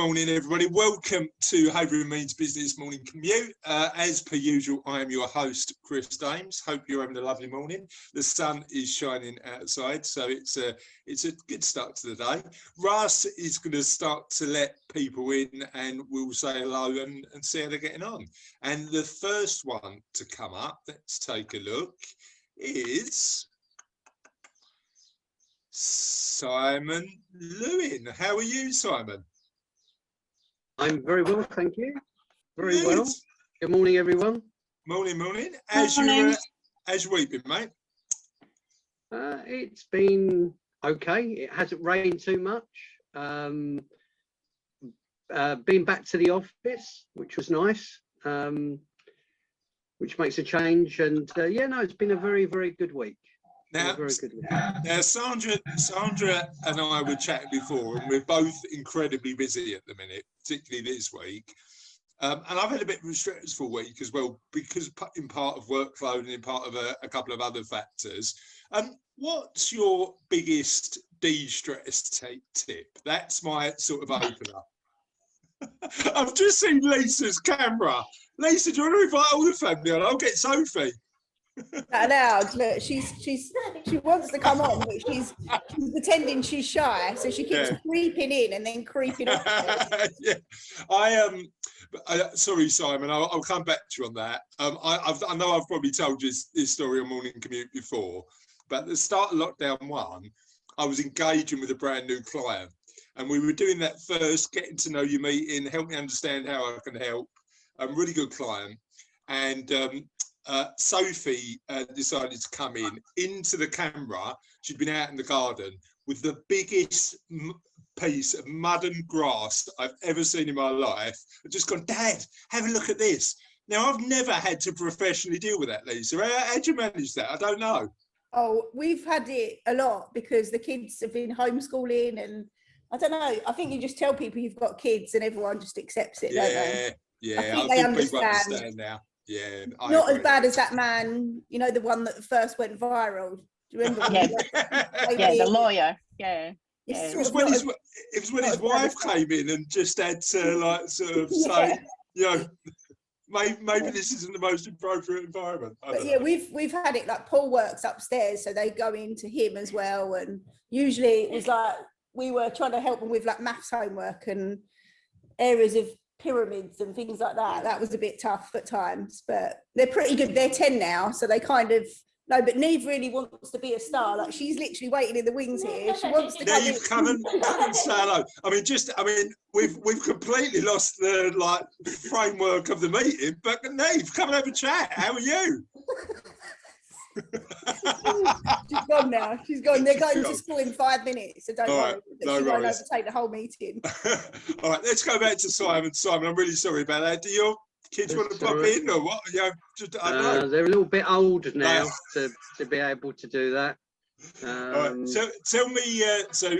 morning, everybody. Welcome to HMB's Business Morning Commute. As per usual, I am your host, Chris Dames. Hope you're having a lovely morning. The sun is shining outside, so it's a good start to the day. Russ is going to start to let people in, and we'll say hello and see how they're getting on. And the first one to come up, let's take a look, is Simon Lewin. How are you, Simon? I'm very well, thank you. Very Good. well. Good morning, everyone. Morning, morning. How's your week been, mate? It's been okay. It hasn't rained too much. Been back to the office, which was nice, which makes a change. And yeah, no, it's been a very, very good week. Now, Sandra and I were chatting before, and we're both incredibly busy at the minute, particularly this week. And I've had a bit of a stressful week as well, because in part of workload and in part of a couple of other factors. What's your biggest de-stress tip? That's my sort of opener. I've just seen Lisa's camera. Lisa, do you want to invite all the family on? I'll get Sophie. Allowed. Look, she wants to come on, but she's pretending she's shy, so she keeps creeping in and then creeping off. Yeah, sorry, Simon. I'll come back to you on that. I know I've probably told you this story on Morning Commute before, but at the start of lockdown 1, I was engaging with a brand new client, and we were doing that first getting to know you meeting, help me understand how I can help. Really good client, and Sophie decided to come into the camera. She'd been out in the garden with the biggest piece of mud and grass I've ever seen in my life. I've just gone, Dad, have a look at this. Now, I've never had to professionally deal with that, Lisa. How'd you manage that? I don't know. Oh, we've had it a lot because the kids have been homeschooling, and I don't know. I think you just tell people you've got kids and everyone just accepts it, don't they? Yeah, I think people understand now. Yeah, not as bad as that man, you know, the one that first went viral. Do you remember? The lawyer. It was when his wife came in and just had to say, you know, maybe this isn't the most appropriate environment. But yeah, we've had it like Paul works upstairs, so they go into him as well, and usually it was like we were trying to help them with like maths homework and areas of pyramids and things like that. That was a bit tough at times, but they're pretty good. They're 10 now, so they kind of no. But Neve really wants to be a star. Like, she's literally waiting in the wings here. She wants to come and say hello. I mean, we've completely lost the framework of the meeting. But Neve, come and have a chat. How are you? She's gone now. She's gone. They're going to school in 5 minutes, so don't worry. No she won't overtake the whole meeting. All right, let's go back to Simon. Simon, I'm really sorry about that. Do your kids want to pop in or what? You know, I don't know. They're a little bit old now to be able to do that. All right, so tell me. So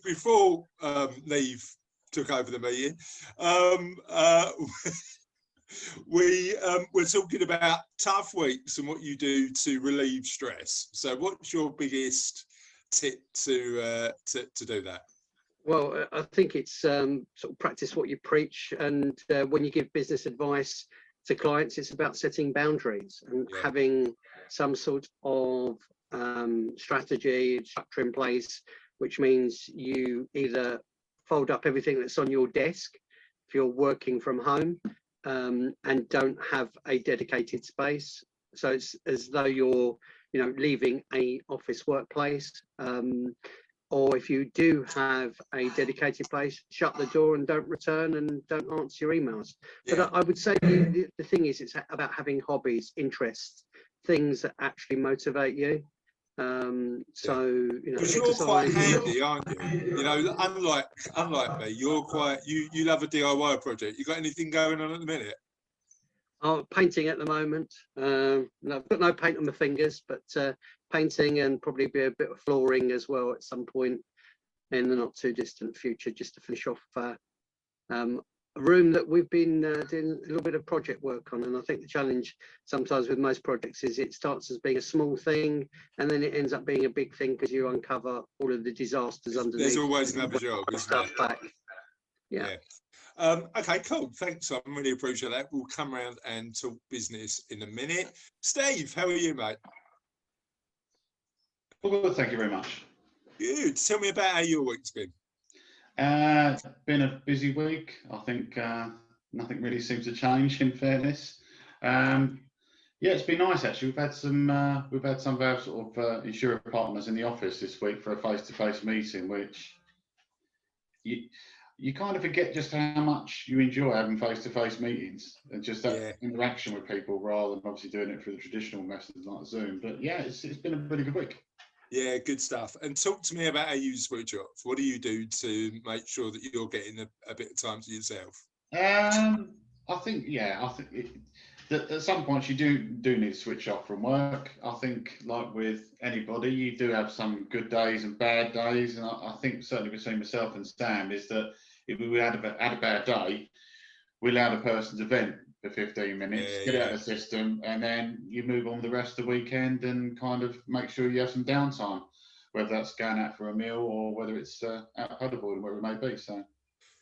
before Neve took over the meeting, we're talking about tough weeks and what you do to relieve stress. So what's your biggest tip to do that? Well, I think it's sort of practice what you preach, and when you give business advice to clients, it's about setting boundaries and having some sort of strategy, structure in place, which means you either fold up everything that's on your desk if you're working from home, and don't have a dedicated space. So it's as though you're, you know, leaving a office workplace, or if you do have a dedicated place, shut the door and don't return and don't answer your emails. But I would say the thing is, it's about having hobbies, interests, things that actually motivate you. So, you know, because you're quite handy, aren't you? You know, unlike me, you're quite you love a DIY project. You got anything going on at the minute? Oh, painting at the moment. No, I've got no paint on my fingers, but painting, and probably be a bit of flooring as well at some point in the not too distant future, just to finish off a room that we've been doing a little bit of project work on. And I think the challenge sometimes with most projects is it starts as being a small thing and then it ends up being a big thing because you uncover all of the disasters underneath. There's always another job, isn't stuff there? back. Yeah. Okay, cool. Thanks. I really appreciate that. We'll come around and talk business in a minute. Steve, how are you, mate? Well, good, thank you very much. Good. Tell me about how your week's been. Been a busy week. I think nothing really seems to change, in fairness. Yeah, it's been nice actually. We've had some of our sort of insurer partners in the office this week for a face-to-face meeting, which you kind of forget just how much you enjoy having face-to-face meetings and just that interaction with people rather than obviously doing it through the traditional methods like Zoom. But yeah, it's been a really good week. Yeah, good stuff. And talk to me about how you switch off. What do you do to make sure that you're getting a bit of time to yourself? I think that at some points you do need to switch off from work. I think, like with anybody, you do have some good days and bad days, and I think certainly between myself and Sam is that if we had a bad day, we allow the person to vent for 15 minutes, get out of the system, and then you move on the rest of the weekend and kind of make sure you have some downtime, whether that's going out for a meal or whether it's out paddleboarding, wherever it may be. So.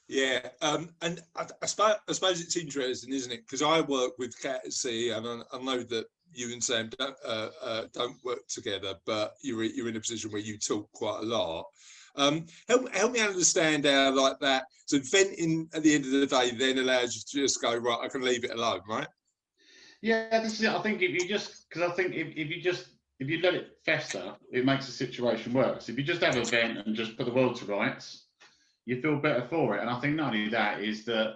Yeah, and I suppose it's interesting, isn't it? Because I work with Catsy, and I know that you and Sam don't work together, but you're in a position where you talk quite a lot. Help me understand how like that. So venting at the end of the day then allows you to just go, right, I can leave it alone, right? Yeah, this is it. I think if you let it fester, it makes the situation worse. If you just have a vent and just put the world to rights, you feel better for it. And I think not only that is that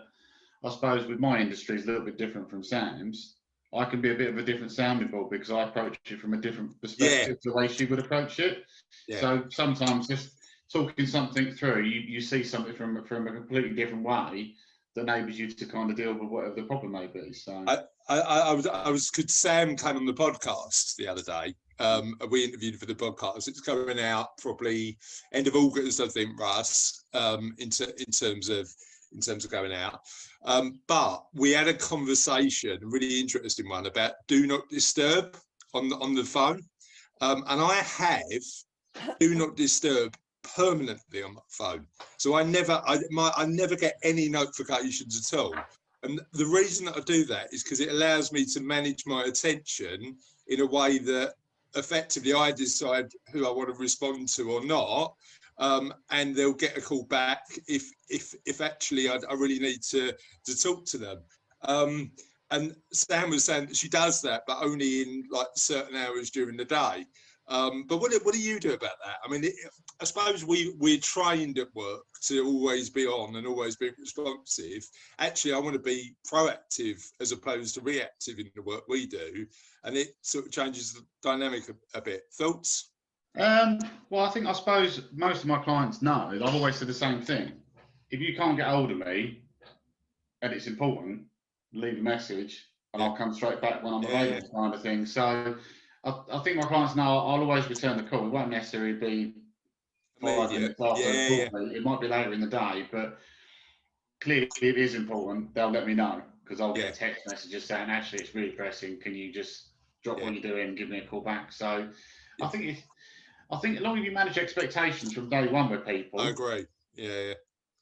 I suppose with my industry is a little bit different from Sam's. I can be a bit of a different sounding board because I approach it from a different perspective to the way she would approach it. Yeah. So sometimes just talking something through, you see something from a completely different way that enables you to kind of deal with whatever the problem may be. So could Sam came on the podcast the other day. We interviewed for the podcast. It's going out probably end of August, I think, Russ. In terms of going out, but we had a conversation, a really interesting one, about do not disturb on the phone, and I have do not disturb permanently on my phone, so I never get any notifications at all. And the reason that I do that is because it allows me to manage my attention in a way that effectively I decide who I want to respond to or not, and they'll get a call back if actually I really need to talk to them. And Sam was saying that she does that, but only in like certain hours during the day. But what do you do about that? I mean, I suppose we're trained at work to always be on and always be responsive. Actually, I want to be proactive as opposed to reactive in the work we do, and it sort of changes the dynamic a bit. Thoughts? Well, I suppose most of my clients know. I've always said the same thing. If you can't get hold of me and it's important, leave a message and I'll come straight back when I'm available, kind of thing. So I think my clients know I'll always return the call. It won't necessarily be 5 minutes after the call. It might be later in the day, but clearly if it is important, they'll let me know because I'll get a text messages saying, actually, it's really pressing. Can you just drop what you're doing and give me a call back? So I think as long as you manage expectations from day one with people, I agree. Yeah.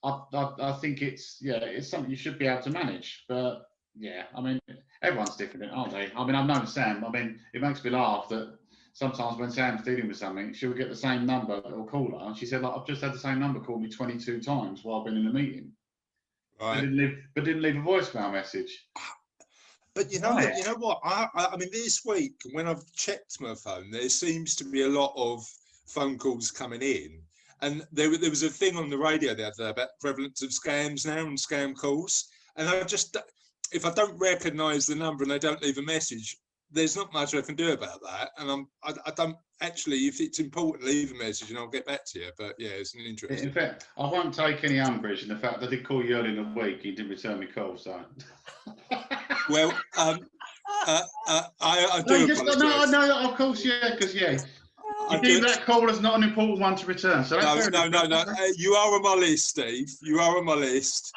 I think it's something you should be able to manage. But yeah, I mean, everyone's different, aren't they? I mean, I've known Sam. I mean, it makes me laugh that sometimes when Sam's dealing with something, she'll get the same number or call her. And she said, like, I've just had the same number call me 22 times while I've been in a meeting. Right. But didn't leave a voicemail message. But you know what? I mean, this week when I've checked my phone, there seems to be a lot of phone calls coming in, and there was a thing on the radio the other day about prevalence of scams now and scam calls. And I just, if I don't recognise the number and they don't leave a message, there's not much I can do about that. And I don't actually, if it's important, leave a message and I'll get back to you. But yeah, it's an interesting. In fact, I won't take any umbrage in the fact that I did call you early in the week. You didn't return my call, so. Well, I do. No, of course, because you think that call is not an important one to return. So no. You are on my list, Steve. You are on my list.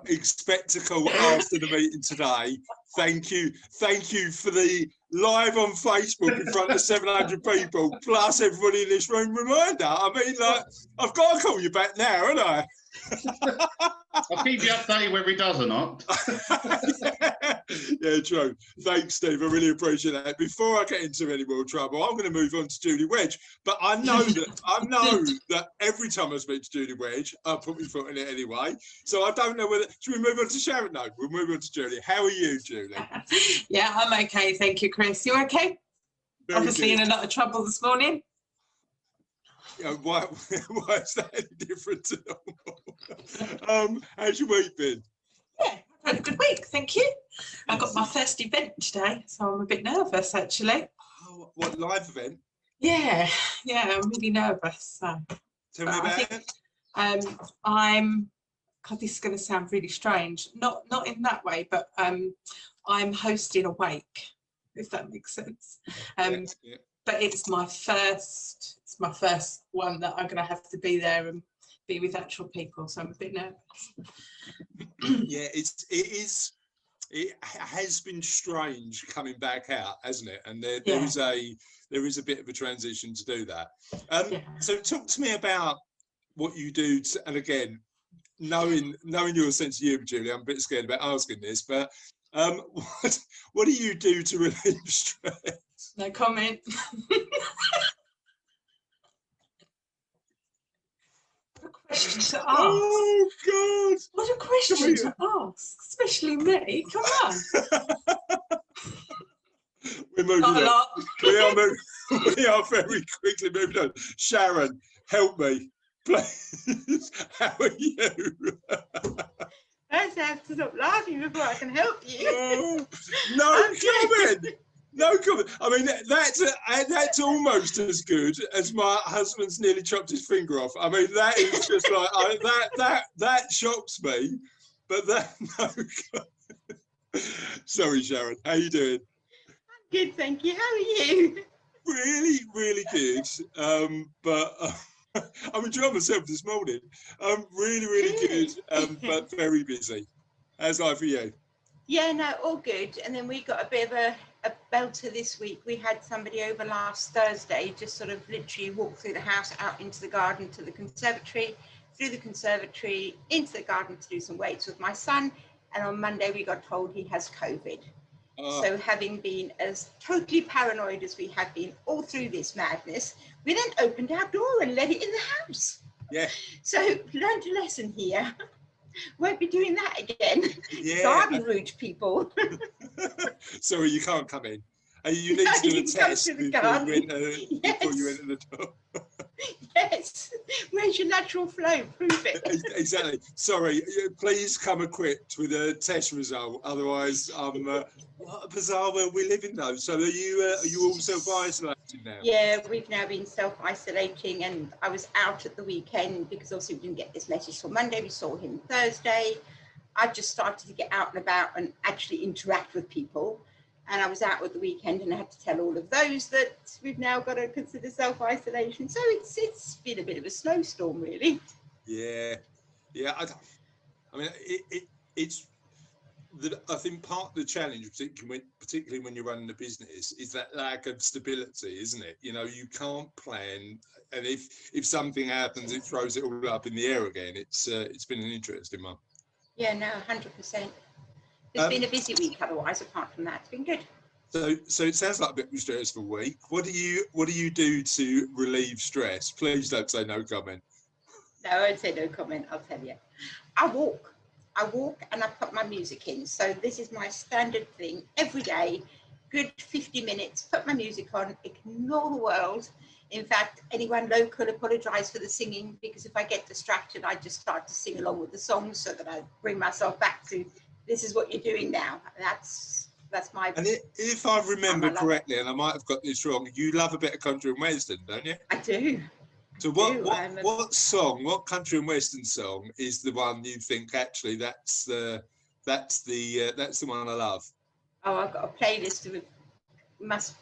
Expect a call after the meeting today. Thank you for the live on Facebook in front of 700 people plus everybody in this room reminder. I mean, like, I've got to call you back now, haven't I? I'll keep you updated whether he does or not. Yeah, true. Thanks, Steve. I really appreciate that. Before I get into any more trouble, I'm going to move on to Julie Wedge. But I know that every time I speak to Julie Wedge, I put my foot in it anyway. So I don't know whether should we move on to Sharon? No, we'll move on to Julie. How are you, Julie? Yeah, I'm okay. Thank you, Chris. You okay? Very Obviously good. in a lot of trouble this morning. Why is that any different to normal? How's your week been? Yeah, I've had a good week, thank you. I got my first event today, so I'm a bit nervous actually. Oh, what live event? Yeah, I'm really nervous. So. Tell me about it. God, this is going to sound really strange. Not in that way, but I'm hosting a wake, if that makes sense. Yeah. But it's my first one that I'm going to have to be there and be with actual people, so I'm a bit nervous. Yeah, it has been strange coming back out, hasn't it? And there is a bit of a transition to do that. So talk to me about what you do and again, knowing your sense of humour, Julie, I'm a bit scared about asking this, but what do you do to relieve stress? No comment. What a question to ask. Oh God! What a question to ask, especially me. Come on. We're moving Not a on. lot. We are very quickly moving on. Sharon, help me, please. How are you? First, I have to stop laughing before I can help you. Oh, no comment. No comment. I mean, that's almost as good as my husband's nearly chopped his finger off. I mean, that is just like that shocks me. But that no comment. Sorry, Sharon. How you doing? I'm good, thank you. How are you? Really, really good. But I'm enjoying myself this morning. Really, really good. But very busy. How's life for you? Yeah, no, all good. And then we got a bit of a belter this week. We had somebody over last Thursday, just sort of literally walk through the house, out into the garden to the conservatory, through the conservatory, into the garden to do some weights with my son. And on Monday, we got told he has COVID. So having been as totally paranoid as we have been all through this madness, we then opened our door and let it in the house. Yeah. So learned a lesson here. Won't be doing that again. Yeah. Garden route people. Sorry, you can't come in. You need to do a test before you enter the door. Yes. Where's your natural flow? Prove it. Exactly. Sorry, please come equipped with a test result. Otherwise, what a bizarre world we live in, though. So are you all self-isolating now? Yeah, we've now been self-isolating, and I was out at the weekend because obviously we didn't get this message till Monday. We saw him Thursday. I just started to get out and about and actually interact with people. And I was out at the weekend and I had to tell all of those that we've now got to consider self-isolation. So it's been a bit of a snowstorm, really. Yeah. I mean, it's. I think part of the challenge, particularly when you're running a business, is that lack of stability, isn't it? You know, you can't plan, and if something happens, it throws it all up in the air again. It's been an interesting one. Yeah, no, 100%. It's been a busy week otherwise, apart from that. It's been good. So it sounds like a bit of a stressful week. What do you do to relieve stress? Please don't say no comment. No, I won't say no comment, I'll tell you. I walk and I put my music in. So this is my standard thing every day. Good 50 minutes, put my music on, ignore the world. In fact, anyone local, apologise for the singing, because if I get distracted, I just start to sing along with the songs so that I bring myself back to, this is what you're doing now. That's my... And if I remember correctly, and I might have got this wrong, you love a bit of country and western, don't you? I do. So what country and western song is the one you think actually that's the one I love? Oh, I've got a playlist of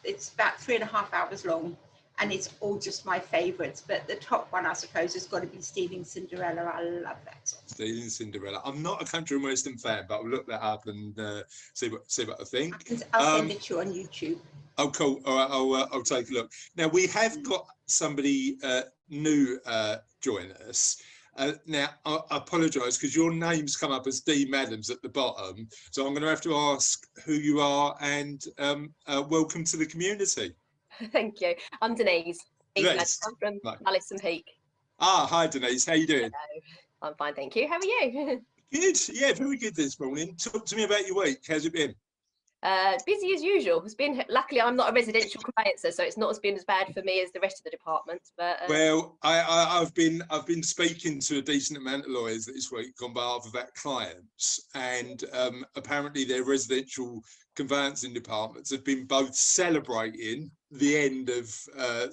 it's about 3.5 hours long, and it's all just my favourites. But the top one, I suppose, has got to be Stealing Cinderella. I love that song. Stealing Cinderella. I'm not a country and western fan, but I'll look that up and see what I think. I'll send it to you on YouTube. Oh, cool. All right, I'll take a look. Now we have got somebody new join us. Now, I apologise because your name's come up as Dean Adams at the bottom, so I'm going to have to ask who you are and welcome to the community. Thank you. I'm Denise. Denise. I'm from Right. Alison Peak. Ah, hi Denise, how you doing? Hello. I'm fine, thank you. How are you? Good, yeah, very good this morning. Talk to me about your week. How's it been? Busy as usual. It's been, luckily I'm not a residential conveyancer, so it's not been as bad for me as the rest of the departments. But well, I've been speaking to a decent amount of lawyers this week on behalf of our clients, and apparently their residential conveyancing departments have been both celebrating the end of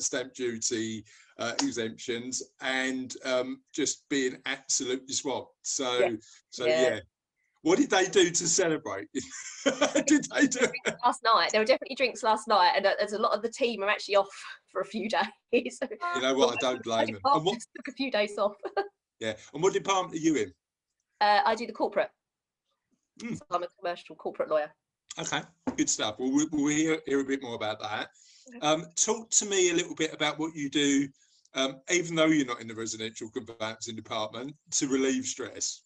stamp duty exemptions and just being absolutely swamped. So yeah. What did they do to celebrate? Did they do last night? There were definitely drinks last night, and there's a lot of the team are actually off for a few days. So you know what? I don't blame them. And what, took a few days off. Yeah. And what department are you in? I do the corporate. So I'm a commercial corporate lawyer. Okay, good stuff. Well, we'll hear a bit more about that. Talk to me a little bit about what you do, even though you're not in the residential conveyancing department, to relieve stress.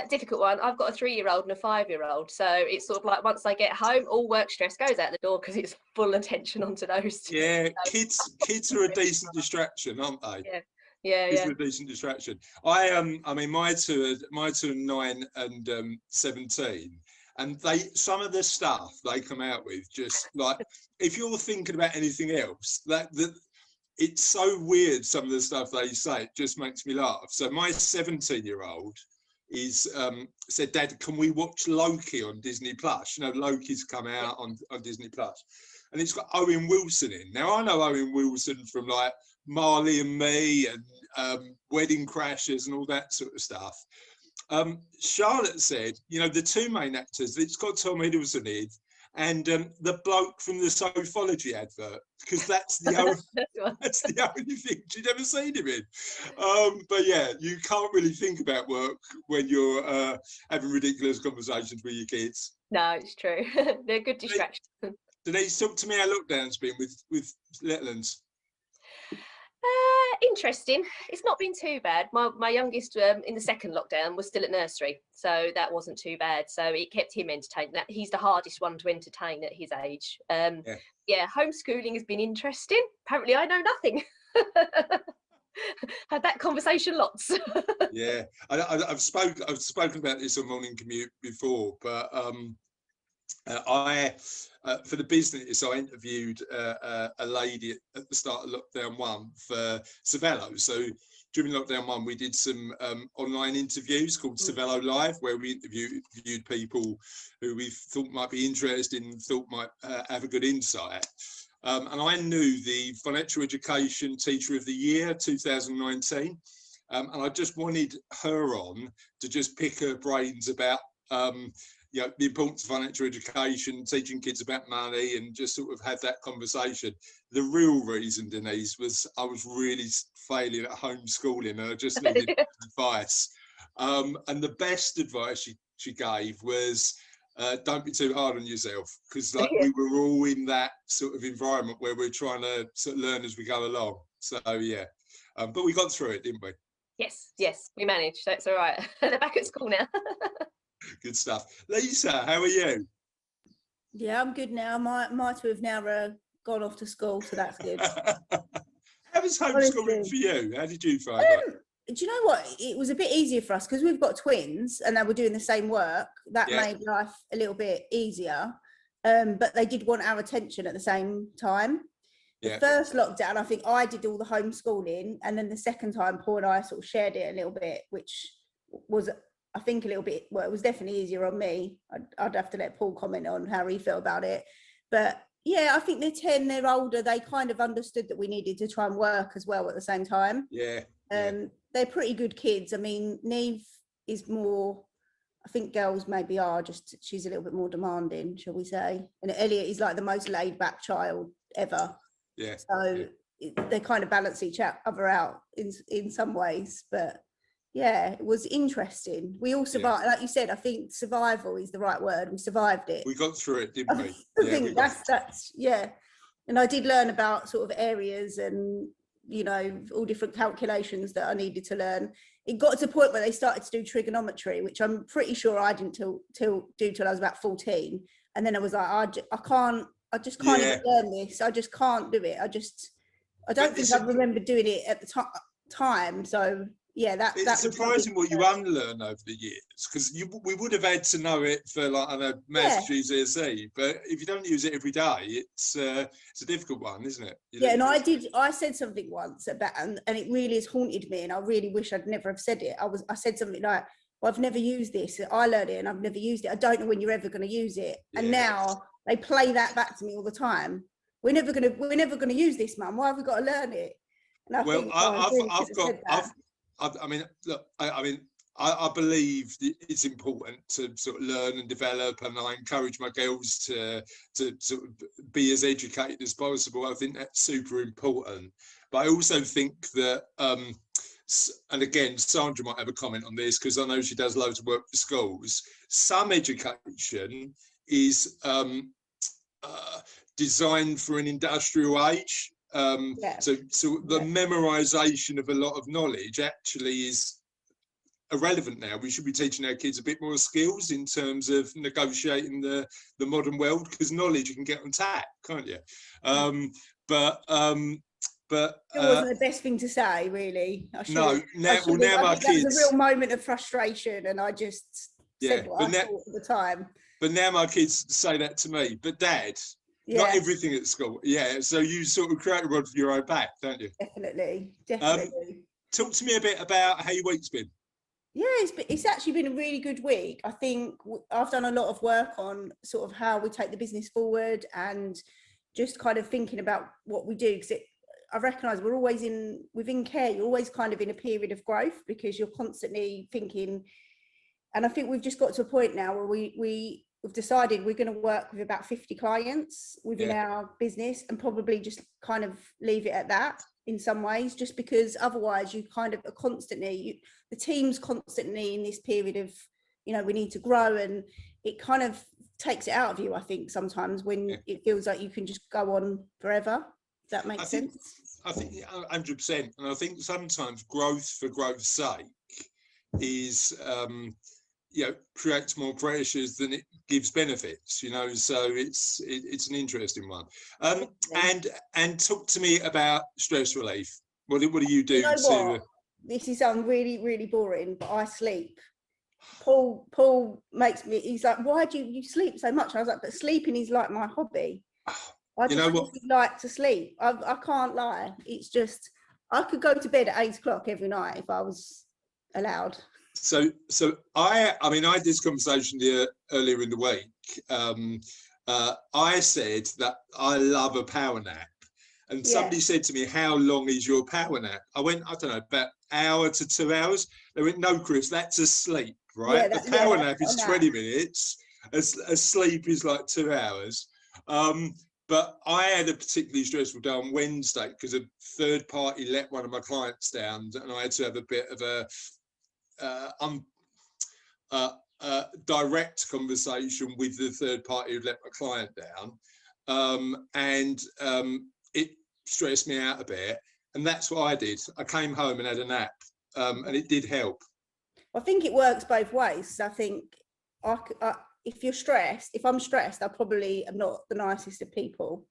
Difficult one. I've got a 3-year-old and a 5-year-old, so it's sort of like once I get home, all work stress goes out the door because it's full attention onto those two. Yeah, kids are a decent distraction, aren't they? Yeah. Kids are a decent distraction. I mean, my two are 9 and 17, and some of the stuff they come out with, just like, if you're thinking about anything else, it's so weird. Some of the stuff they say, it just makes me laugh. So my 17-year-old is said, Dad, can we watch Loki on Disney Plus? You know, Loki's come out on Disney Plus, and it's got Owen Wilson in. Now I know Owen Wilson from like Marley and Me and Wedding Crashers and all that sort of stuff. Charlotte said, you know, the two main actors, it's got Tom Hiddleston in and the bloke from the Sophology advert, because that's the only thing she'd ever seen him in. But yeah, you can't really think about work when you're having ridiculous conversations with your kids. No, it's true. They're good distractions. Denise, talk to me how lockdown's been with little ones. Interesting. It's not been too bad. My youngest in the second lockdown was still at nursery, so that wasn't too bad. So it kept him entertained. He's the hardest one to entertain at his age. Yeah, homeschooling has been interesting. Apparently I know nothing. Had that conversation lots. Yeah, I've spoken about this on Morning Commute before, but for the business, I interviewed a lady at the start of lockdown 1 for Cervelo. So during lockdown 1, we did some online interviews called Cervelo Live, where we interviewed people who we thought might be interested and thought might have a good insight. And I knew the Financial Education Teacher of the Year 2019, and I just wanted her on to just pick her brains about you know, the importance of financial education, teaching kids about money, and just sort of have that conversation. The real reason, Denise, was I was really failing at homeschooling and I just needed advice. And the best advice she gave was, don't be too hard on yourself, because like we were all in that sort of environment where we're trying to sort of learn as we go along. So yeah, but we got through it, didn't we? Yes, we managed. So it's all right. They're back at school now. Good stuff. Lisa, how are you? Yeah, I'm good now. My two have now gone off to school, so that's good. How was homeschooling for you? How did you find it? Do you know what? It was a bit easier for us because we've got twins and they were doing the same work. That made life a little bit easier. But they did want our attention at the same time. The first lockdown, I think I did all the homeschooling, and then the second time, Paul and I sort of shared it a little bit, which was, I think, a little bit, well, it was definitely easier on me. I'd have to let Paul comment on how he felt about it. But yeah, I think they're 10, they're older. They kind of understood that we needed to try and work as well at the same time. They're pretty good kids. I mean, Neve is more, I think girls maybe are just, she's a little bit more demanding, shall we say. And Elliot is like the most laid back child ever. So they kind of balance each other out in some ways. But yeah, it was interesting. We all survived, like you said. I think survival is the right word. We survived it. We got through it, didn't we? I think that's And I did learn about sort of areas and you know, all different calculations that I needed to learn. It got to a point where they started to do trigonometry, which I'm pretty sure I didn't do till I was about 14. And then I was like, I just can't even learn this. I just can't do it. I don't think I remember doing it at the time. So yeah, that's surprising what you unlearn over the years, because we would have had to know it for, like, I know, maths, GCSE, but if you don't use it every day, it's a difficult one, isn't it? And I said something once about, and it really has haunted me, and I really wish I'd never have said it. I said something like, well, I've never used this. I learned it and I've never used it. I don't know when you're ever going to use it. And now they play that back to me all the time. We're never going to use this, Mum. Why have we got to learn it? And I believe it's important to sort of learn and develop, and I encourage my girls to sort of be as educated as possible. I think that's super important. But I also think that, and again, Sandra might have a comment on this, because I know she does loads of work for schools. Some education is designed for an industrial age. So the memorization of a lot of knowledge actually is irrelevant now. We should be teaching our kids a bit more skills in terms of negotiating the modern world, because knowledge you can get on tap, can't you? But it wasn't the best thing to say, really. Now my kids. That was a real moment of frustration, and I just said what I thought at the time. But now my kids say that to me. But Dad, not everything at school. So you sort of create a rod for your own back, don't you? Definitely. Talk to me a bit about how your week's been. Yeah, it's actually been a really good week. I think I've done a lot of work on sort of how we take the business forward, and just kind of thinking about what we do, because I recognise we're always within care, you're always kind of in a period of growth, because you're constantly thinking. And I think we've just got to a point now where we've decided we're going to work with about 50 clients within our business, and probably just kind of leave it at that in some ways, just because otherwise you kind of are constantly, the team's constantly in this period of, you know, we need to grow, and it kind of takes it out of you, I think, sometimes, when it feels like you can just go on forever. Does that make sense? I think 100%. And I think sometimes growth for growth's sake is, creates more pressures than it gives benefits, so it's an interesting one. And talk to me about stress relief. What do you do to... This is really, really boring, but I sleep. Paul makes me, he's like, why do you sleep so much? I was like, but sleeping is like my hobby. I just really like to sleep. I can't lie. It's just, I could go to bed at 8 o'clock every night if I was allowed. So I had this conversation earlier in the week. I said that I love a power nap, and somebody said to me, how long is your power nap? I went, I don't know, about an hour to 2 hours. They went, no, Chris, that's a sleep, right? The power nap is 20 minutes. A sleep is like 2 hours. But I had a particularly stressful day on Wednesday because a third party let one of my clients down, and I had to have a bit of a direct conversation with the third party who let my client down, and it stressed me out a bit, and that's what I did. I came home and had a nap, and it did help. I think it works both ways. I think if I'm stressed, I probably am not the nicest of people.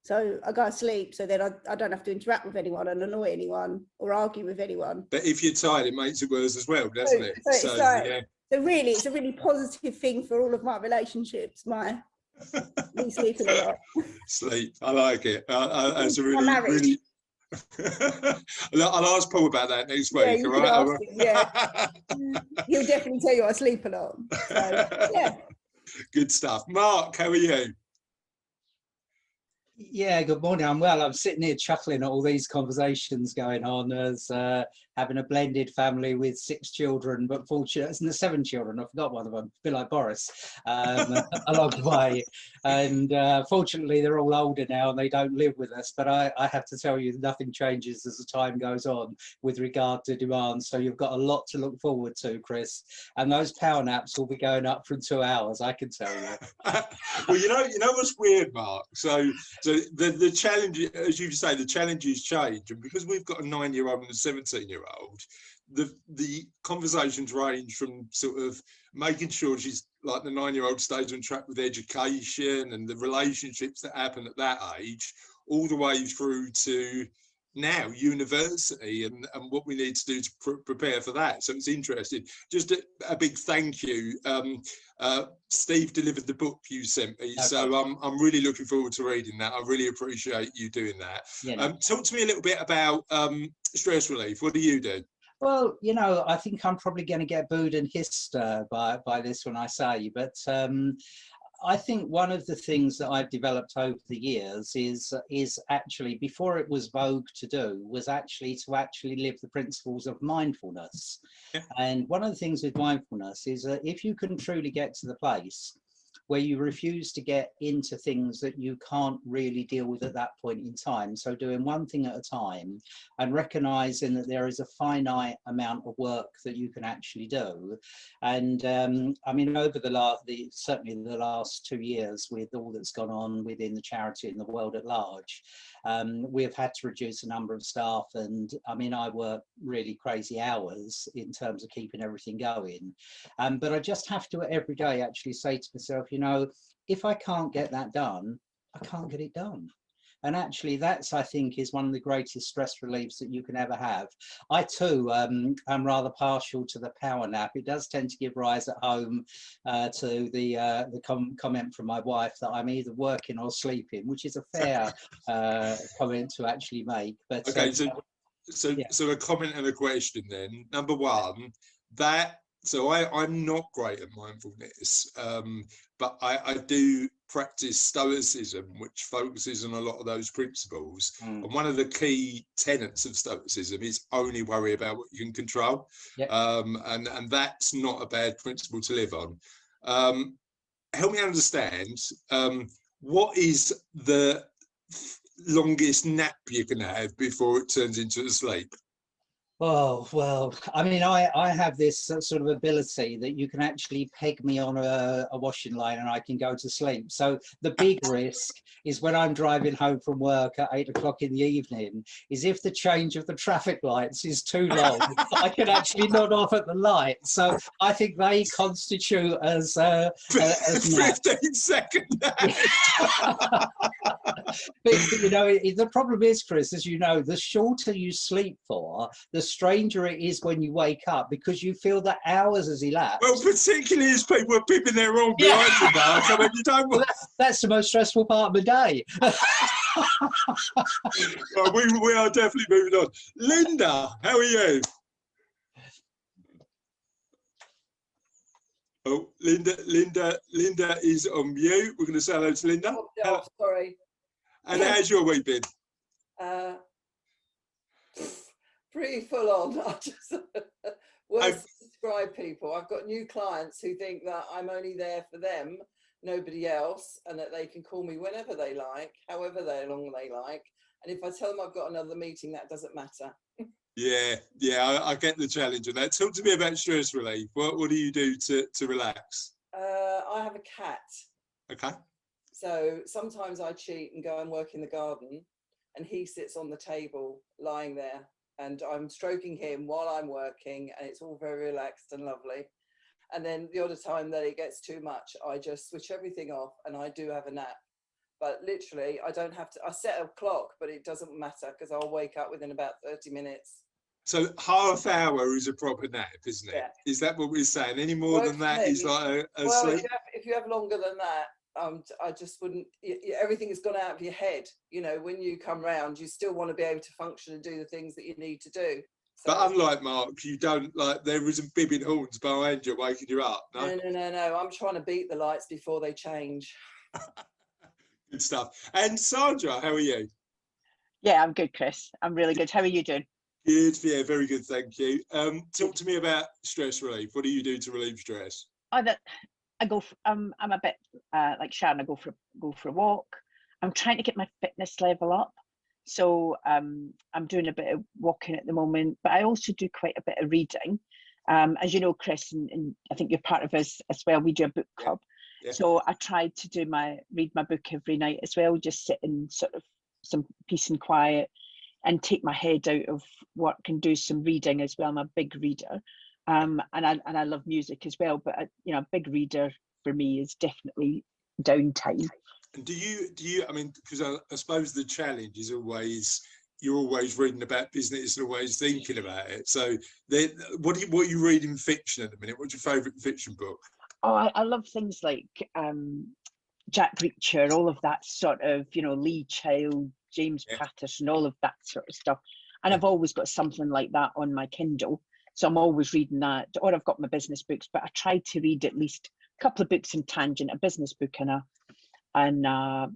So I go to sleep, so then I don't have to interact with anyone and annoy anyone or argue with anyone. But if you're tired, it makes it worse as well, doesn't it? So really, it's a really positive thing for all of my relationships. Me sleeping a lot. Sleep, I like it. That's a really. I'll ask Paul about that next week. All right? He'll definitely tell you I sleep a lot. So, yeah. Good stuff. Mark, how are you? Yeah, good morning. I'm well. I'm sitting here chuckling at all these conversations going on as how having a blended family with 6 children, but fortunate, and the 7 children, I forgot one of them, a bit like Boris, along the way. And fortunately, they're all older now and they don't live with us. But I have to tell you, nothing changes as the time goes on with regard to demand. So you've got a lot to look forward to, Chris. And those power naps will be going up from 2 hours, I can tell you. Well, you know what's weird, Mark? So the challenge, as you say, the challenges change, and because we've got a 9-year-old and a 17-year-old, the conversations range from sort of making sure she's like the 9-year-old stays on track with education and the relationships that happen at that age, all the way through to now university and what we need to do to prepare for that. So it's interesting. Just a big thank you. Steve delivered the book you sent me, so I'm really looking forward to reading that. I really appreciate you doing that. Yeah. Talk to me a little bit about stress relief. What do you do? Well, you know, I think I'm probably going to get booed and hissed by this when I say, but I think one of the things that I've developed over the years is actually, before it was vogue to do, was actually to live the principles of mindfulness. Yeah. And one of the things with mindfulness is that if you can truly get to the place where you refuse to get into things that you can't really deal with at that point in time. So doing one thing at a time and recognizing that there is a finite amount of work that you can actually do. And I mean, over certainly the last 2 years, with all that's gone on within the charity and the world at large, we've had to reduce the number of staff. And I mean, I work really crazy hours in terms of keeping everything going. But I just have to every day actually say to myself, you know, if I can't get that done, I can't get it done. And actually, that's, I think, is one of the greatest stress reliefs that you can ever have. I too am rather partial to the power nap. It does tend to give rise at home to the comment from my wife that I'm either working or sleeping, which is a fair comment to actually make. But okay, so a comment and a question then. Number one, so I'm not great at mindfulness, but I do practice stoicism, which focuses on a lot of those principles. And one of the key tenets of stoicism is only worry about what you can control. Yep. And that's not a bad principle to live on. Help me understand, what is the longest nap you can have before it turns into a sleep? Oh, well, I mean, I have this sort of ability that you can actually peg me on a washing line and I can go to sleep. So the big risk is when I'm driving home from work at 8 o'clock in the evening, is if the change of the traffic lights is too long, I can actually nod off at the light. So I think they constitute as 15-second nap. But you know, the problem is, Chris, as you know, the shorter you sleep for, the stranger it is when you wake up, because you feel that hours has elapsed. Well, particularly as people are peeping their own behind you, Mark. I mean, you don't want... that's the most stressful part of the day. Well, we are definitely moving on. Linda, how are you? Oh, Linda is on mute. We're going to say hello to Linda. Oh, sorry. And how's your week been? Pretty full on. I just words to describe people. I've got new clients who think that I'm only there for them, nobody else, and that they can call me whenever they like, however long they like. And if I tell them I've got another meeting, that doesn't matter. Yeah, I get the challenge of that. Talk to me about stress relief. What do you do to relax? I have a cat. Okay. So sometimes I cheat and go and work in the garden, and he sits on the table lying there, and I'm stroking him while I'm working, and it's all very relaxed and lovely. And then the other time that it gets too much, I just switch everything off and I do have a nap. But literally, I don't have to, I set a clock, but it doesn't matter because I'll wake up within about 30 minutes. So half hour is a proper nap, isn't it? Yeah. Is that what we're saying? Any more than that is like a sleep? If you have longer than that, I just wouldn't, everything has gone out of your head. You know, when you come round, you still want to be able to function and do the things that you need to do. So, but unlike Mark, you don't, like, there isn't bibbing horns behind you waking you up, no? No. I'm trying to beat the lights before they change. Good stuff. And Sandra, how are you? Yeah, I'm good, Chris. I'm really good. How are you doing? Good, yeah, very good, thank you. Talk to me about stress relief. What do you do to relieve stress? I go. I'm a bit like Sharon. I go for a walk. I'm trying to get my fitness level up, so I'm doing a bit of walking at the moment. But I also do quite a bit of reading. As you know, Chris, and I think you're part of us as well. We do a book club, so I try to read my book every night as well. Just sit in sort of some peace and quiet, and take my head out of work and do some reading as well. I'm a big reader, and I love music as well. But you know, a big reader for me is definitely downtime. And do you? I mean, because I suppose the challenge is always you're always reading about business and always thinking about it. So, what are you reading fiction at the minute? What's your favourite fiction book? Oh, I love things like Jack Reacher, all of that sort of, you know, Lee Child, James Patterson, all of that sort of stuff. And I've always got something like that on my Kindle. So I'm always reading that, or I've got my business books, but I try to read at least a couple of books in tangent, a business book and a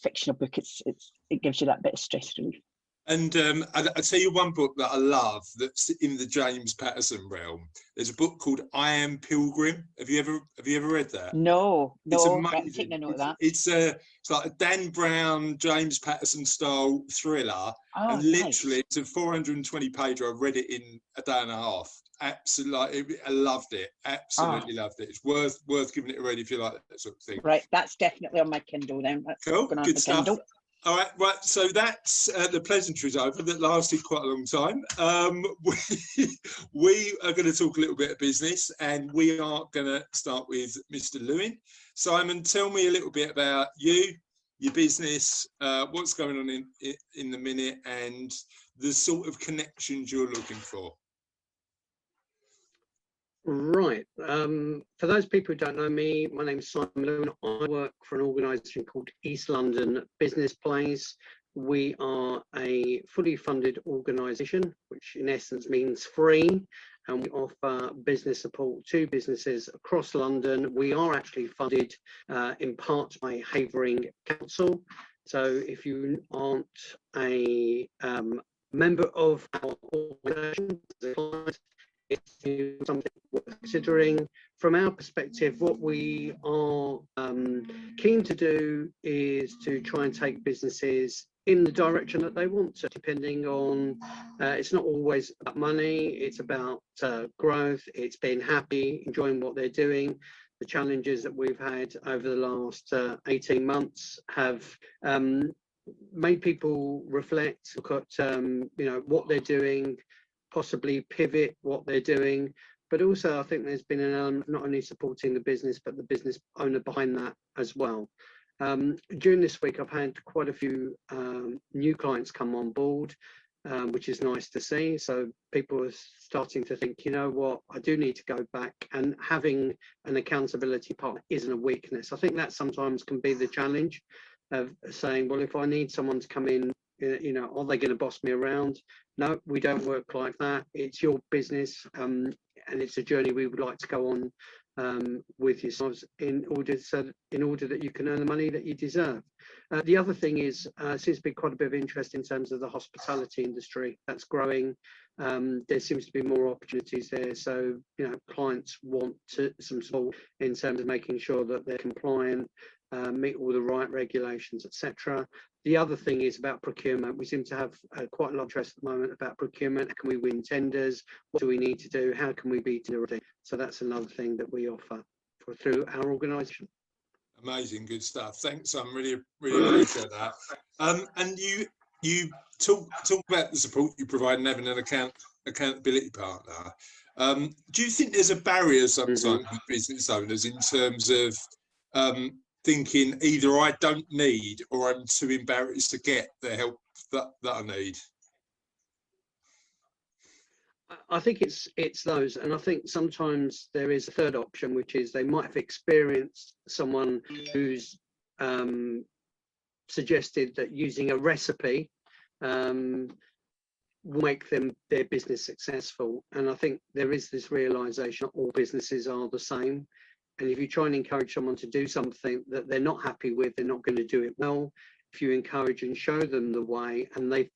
fictional book. It gives you that bit of stress relief. And I tell you one book that I love that's in the James Patterson realm. There's a book called I Am Pilgrim. Have you ever read that? No, It's right, amazing. I'm taking a note of that. It's like a Dan Brown, James Patterson style thriller, and literally it's a 420 page. I read it in a day and a half. Absolutely, I loved it. Absolutely loved it. It's worth giving it a read if you like that sort of thing. Right, that's definitely on my Kindle then. That's cool, good stuff. Kindle. All right, so that's the pleasantries over. That lasted quite a long time. We are going to talk a little bit of business, and we are going to start with Mr. Lewin. Simon, tell me a little bit about you, your business, what's going on in the minute, and the sort of connections you're looking for. Right. For those people who don't know me, my name is Simon Lewin. I work for an organisation called East London Business Plays. We are a fully funded organisation, which in essence means free, and we offer business support to businesses across London. We are actually funded in part by Havering Council. So if you aren't a member of our organisation, it's something worth considering. From our perspective, what we are keen to do is to try and take businesses in the direction that they want to, depending on, it's not always about money, it's about growth, it's being happy, enjoying what they're doing. The challenges that we've had over the last 18 months have made people reflect, look at you know, what they're doing, possibly pivot what they're doing, but also I think there's been an element not only supporting the business but the business owner behind that as well. During this week I've had quite a few new clients come on board, which is nice to see. So people are starting to think, you know what, I do need to go back, and having an accountability partner isn't a weakness. I think that sometimes can be the challenge of saying, well, if I need someone to come in, you know, are they going to boss me around? No, we don't work like that. It's your business, and it's a journey we would like to go on with yourselves in order that you can earn the money that you deserve. The other thing is, seems to be quite a bit of interest in terms of the hospitality industry that's growing. There seems to be more opportunities there. So, you know, clients want some support in terms of making sure that they're compliant, meet all the right regulations, etc. The other thing is about procurement. We seem to have quite a lot of interest at the moment about procurement. How can we win tenders? What do we need to do? How can we be tender? So that's another thing that we offer through our organisation. Amazing, good stuff. Thanks, I really appreciate that. And you talk about the support you provide and having an accountability partner. Do you think there's a barrier sometimes with business owners in terms of thinking either I don't need or I'm too embarrassed to get the help that I need? I think it's those, and I think sometimes there is a third option, which is they might have experienced someone who's suggested that using a recipe will make their business successful. And I think there is this realization that all businesses are the same. And if you try and encourage someone to do something that they're not happy with, they're not going to do it well. If you encourage and show them the way, and they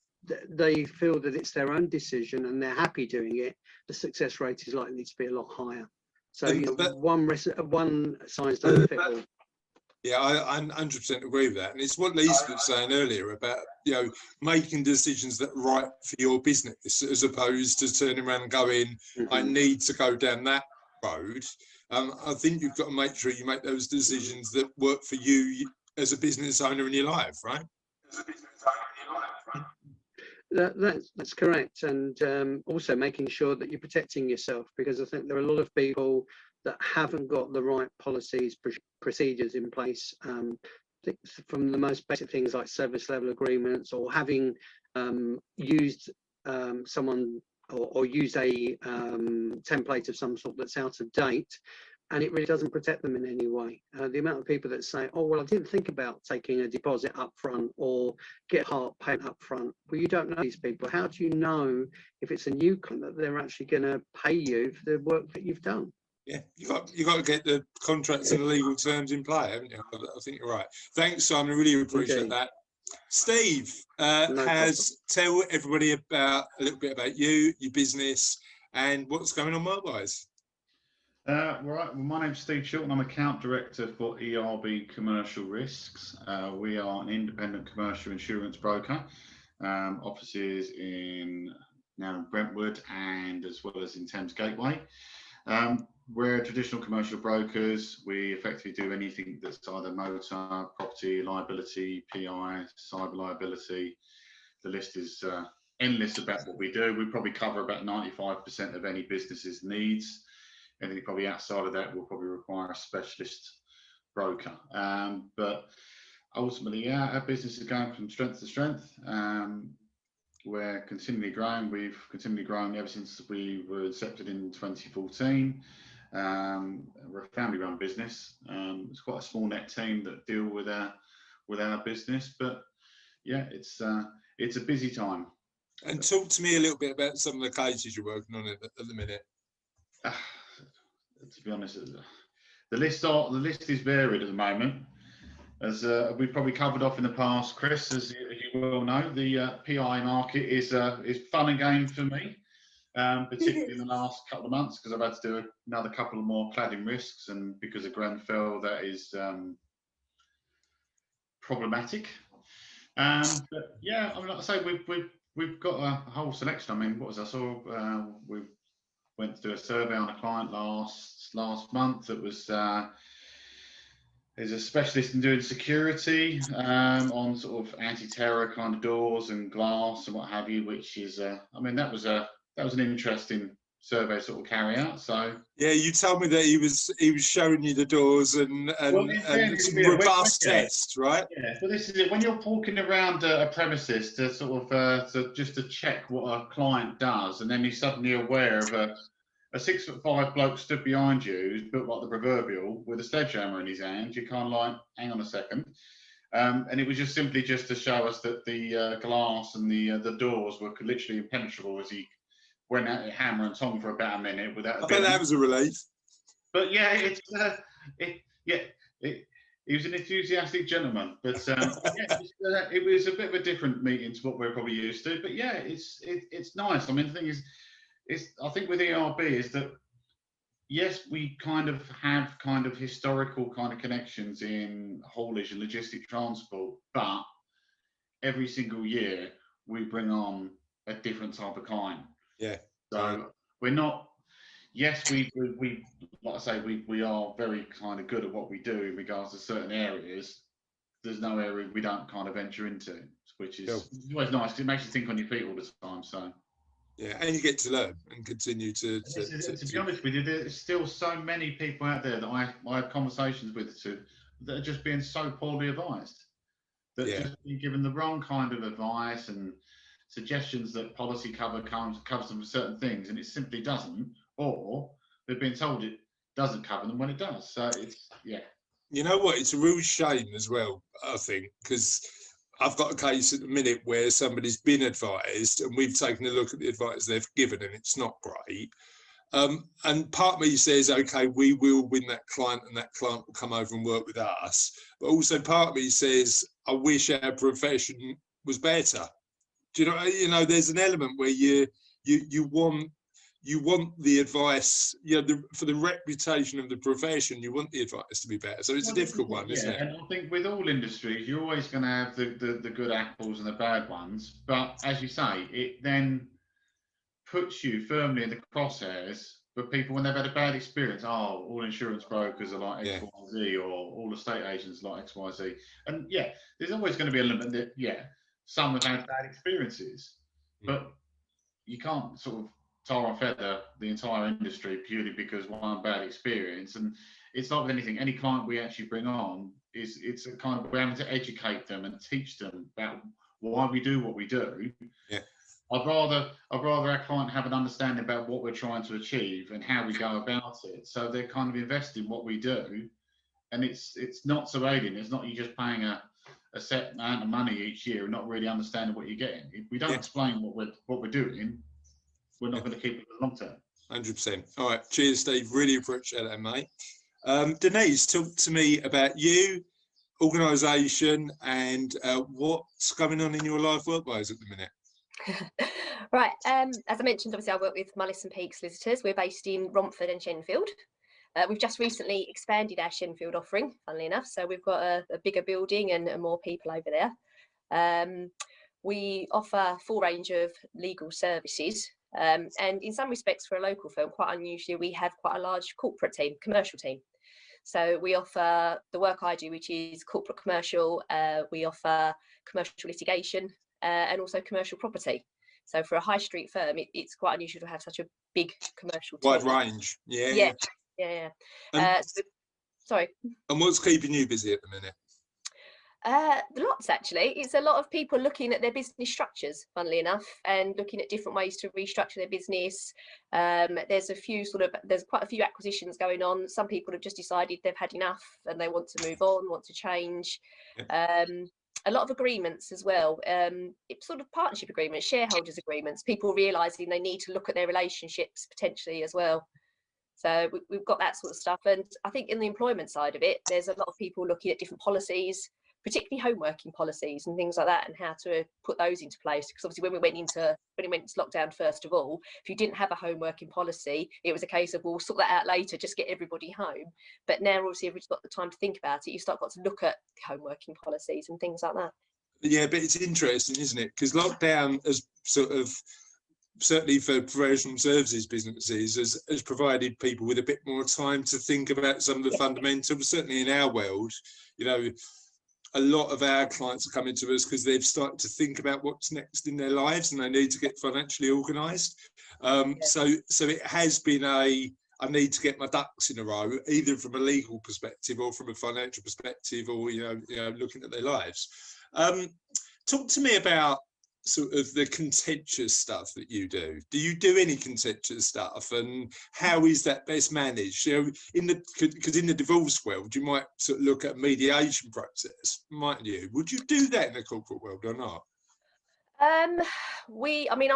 they feel that it's their own decision and they're happy doing it, the success rate is likely to be a lot higher. So you know, one size doesn't fit all. Yeah, I 100% agree with that. And it's what Lisa was saying earlier about, you know, making decisions that are right for your business, as opposed to turning around and going, I need to go down that road. I think you've got to make sure you make those decisions that work for you as a business owner in your life, right? That's correct. And also making sure that you're protecting yourself, because I think there are a lot of people that haven't got the right policies, procedures in place, from the most basic things like service level agreements, or having used someone or used a template of some sort that's out of date, and it really doesn't protect them in any way. The amount of people that say, oh, well, I didn't think about taking a deposit up front or get heart payment up front. Well, you don't know these people. How do you know if it's a new client that they're actually going to pay you for the work that you've done? Yeah, you got to get the contracts and the legal terms in play, haven't you? I think you're right. Thanks, Simon. I really appreciate that. Steve tell everybody about a little bit about you, your business, and what's going on work-wise. Right. Well, my name's Steve Shilton. I'm account director for ERB Commercial Risks. We are an independent commercial insurance broker. Offices in now Brentwood and as well as in Thames Gateway. We're traditional commercial brokers. We effectively do anything that's either motor, property, liability, PI, cyber liability. The list is endless about what we do. We probably cover about 95% of any business's needs. Anything probably outside of that will probably require a specialist broker. But ultimately, yeah, our business is going from strength to strength. We're continually growing. We've continually grown ever since we were accepted in 2014. We're a family-run business. It's quite a small net team that deal with our business, but yeah, it's a busy time. And talk to me a little bit about some of the cases you're working on at the minute. To be honest, the list is varied at the moment. As we've probably covered off in the past, Chris, as you well know, the PI market is fun and game for me, particularly in the last couple of months, because I've had to do another couple of more cladding risks, and because of Grenfell, that is problematic. But yeah, I mean, like I say, we've got a whole selection. I mean, what was I saw? We went to do a survey on a client last month that was. Is a specialist in doing security on sort of anti-terror kind of doors and glass and what have you, which is, I mean, that was an interesting survey sort of carry out. So yeah, you told me that he was showing you the doors and some robust tests, right? Yeah, but this is it. When you're walking around a premises to sort of just to check what a client does, and then you're suddenly aware of a 6'5" bloke stood behind you, who's built like the proverbial, with a sledgehammer in his hand. You kind of like, hang on a second. And it was just simply just to show us that the glass and the doors were literally impenetrable as he went at it hammer and tong for about a minute without. I bet that was a relief. But yeah, he was an enthusiastic gentleman. But it was a bit of a different meeting to what we're probably used to. But yeah, it's nice. I mean, the thing is, I think with ERB is that, yes, we kind of have historical kind of connections in haulage and logistic transport, but every single year we bring on a different type of client. Yeah. So we're not, yes, we like I say, we are very kind of good at what we do in regards to certain areas. There's no area we don't kind of venture into, which is always nice because it makes you think on your feet all the time. So. Yeah, and you get to learn and continue to be honest with you, there's still so many people out there that I have conversations with that are just being so poorly advised, that just being given the wrong kind of advice and suggestions that policy covers them for certain things, and it simply doesn't, or they've been told it doesn't cover them when it does. So it's You know what? It's a real shame as well, I think, because I've got a case at the minute where somebody's been advised and we've taken a look at the advice they've given and it's not great. And part of me says, okay, we will win that client and that client will come over and work with us. But also part of me says, I wish our profession was better. Do you know, there's an element where you want the advice, for the reputation of the profession, you want the advice to be better. So it's a difficult one, isn't it? And I think with all industries, you're always going to have the good apples and the bad ones. But as you say, it then puts you firmly in the crosshairs for people when they've had a bad experience. Oh, all insurance brokers are like X, Y, Z, or all estate agents are like X, Y, Z. And yeah, there's always going to be a limit that, some have had bad experiences, but you can't sort of tar and feather the entire industry purely because one bad experience. And it's not with anything. Any client we actually bring on it's a kind of, we're having to educate them and teach them about why we do what we do. Yeah. I'd rather our client have an understanding about what we're trying to achieve and how we go about it, so they're kind of invested in what we do, and it's not so alien. It's not you just paying a set amount of money each year and not really understanding what you're getting. If we don't explain what we're doing, we're not going to keep it for the long term. 100%. All right, cheers, Steve. Really appreciate that, mate. Denise, talk to me about you, organisation, and what's going on in your life work-wise at the minute. Right, as I mentioned, obviously I work with Mullis and Peake Solicitors. We're based in Romford and Shenfield. We've just recently expanded our Shenfield offering, funnily enough, so we've got a bigger building and more people over there. We offer a full range of legal services, and in some respects for a local firm, quite unusually, we have quite a large corporate team, commercial team. So we offer the work I do, which is corporate commercial. We offer commercial litigation, and also commercial property. So for a high street firm, it's quite unusual to have such a big commercial team. Wide range, yeah. Sorry. And what's keeping you busy at the minute? Lots, actually. It's a lot of people looking at their business structures, funnily enough, and looking at different ways to restructure their business. There's quite a few acquisitions going on. Some people have just decided they've had enough and they want to move on, want to change. A lot of agreements as well, sort of partnership agreements, shareholders agreements, people realising they need to look at their relationships potentially as well. So we've got that sort of stuff. And I think in the employment side of it, there's a lot of people looking at different policies, particularly home working policies and things like that, and how to put those into place. Because obviously when it went into lockdown, first of all, if you didn't have a home working policy, it was a case of, we'll sort that out later, just get everybody home. But now obviously everybody's got the time to think about it, got to look at home working policies and things like that. Yeah, but it's interesting, isn't it? Because lockdown has sort of, certainly for professional services businesses, has provided people with a bit more time to think about some of the fundamentals. Certainly in our world, a lot of our clients are coming to us because they've started to think about what's next in their lives and they need to get financially organised. So it has been I need to get my ducks in a row, either from a legal perspective or from a financial perspective, or looking at their lives. Talk to me about sort of the contentious stuff that you do. Do you do any contentious stuff, and how is that best managed? Because in the divorce world, you might sort of look at a mediation process, mightn't you? Would you do that in the corporate world or not?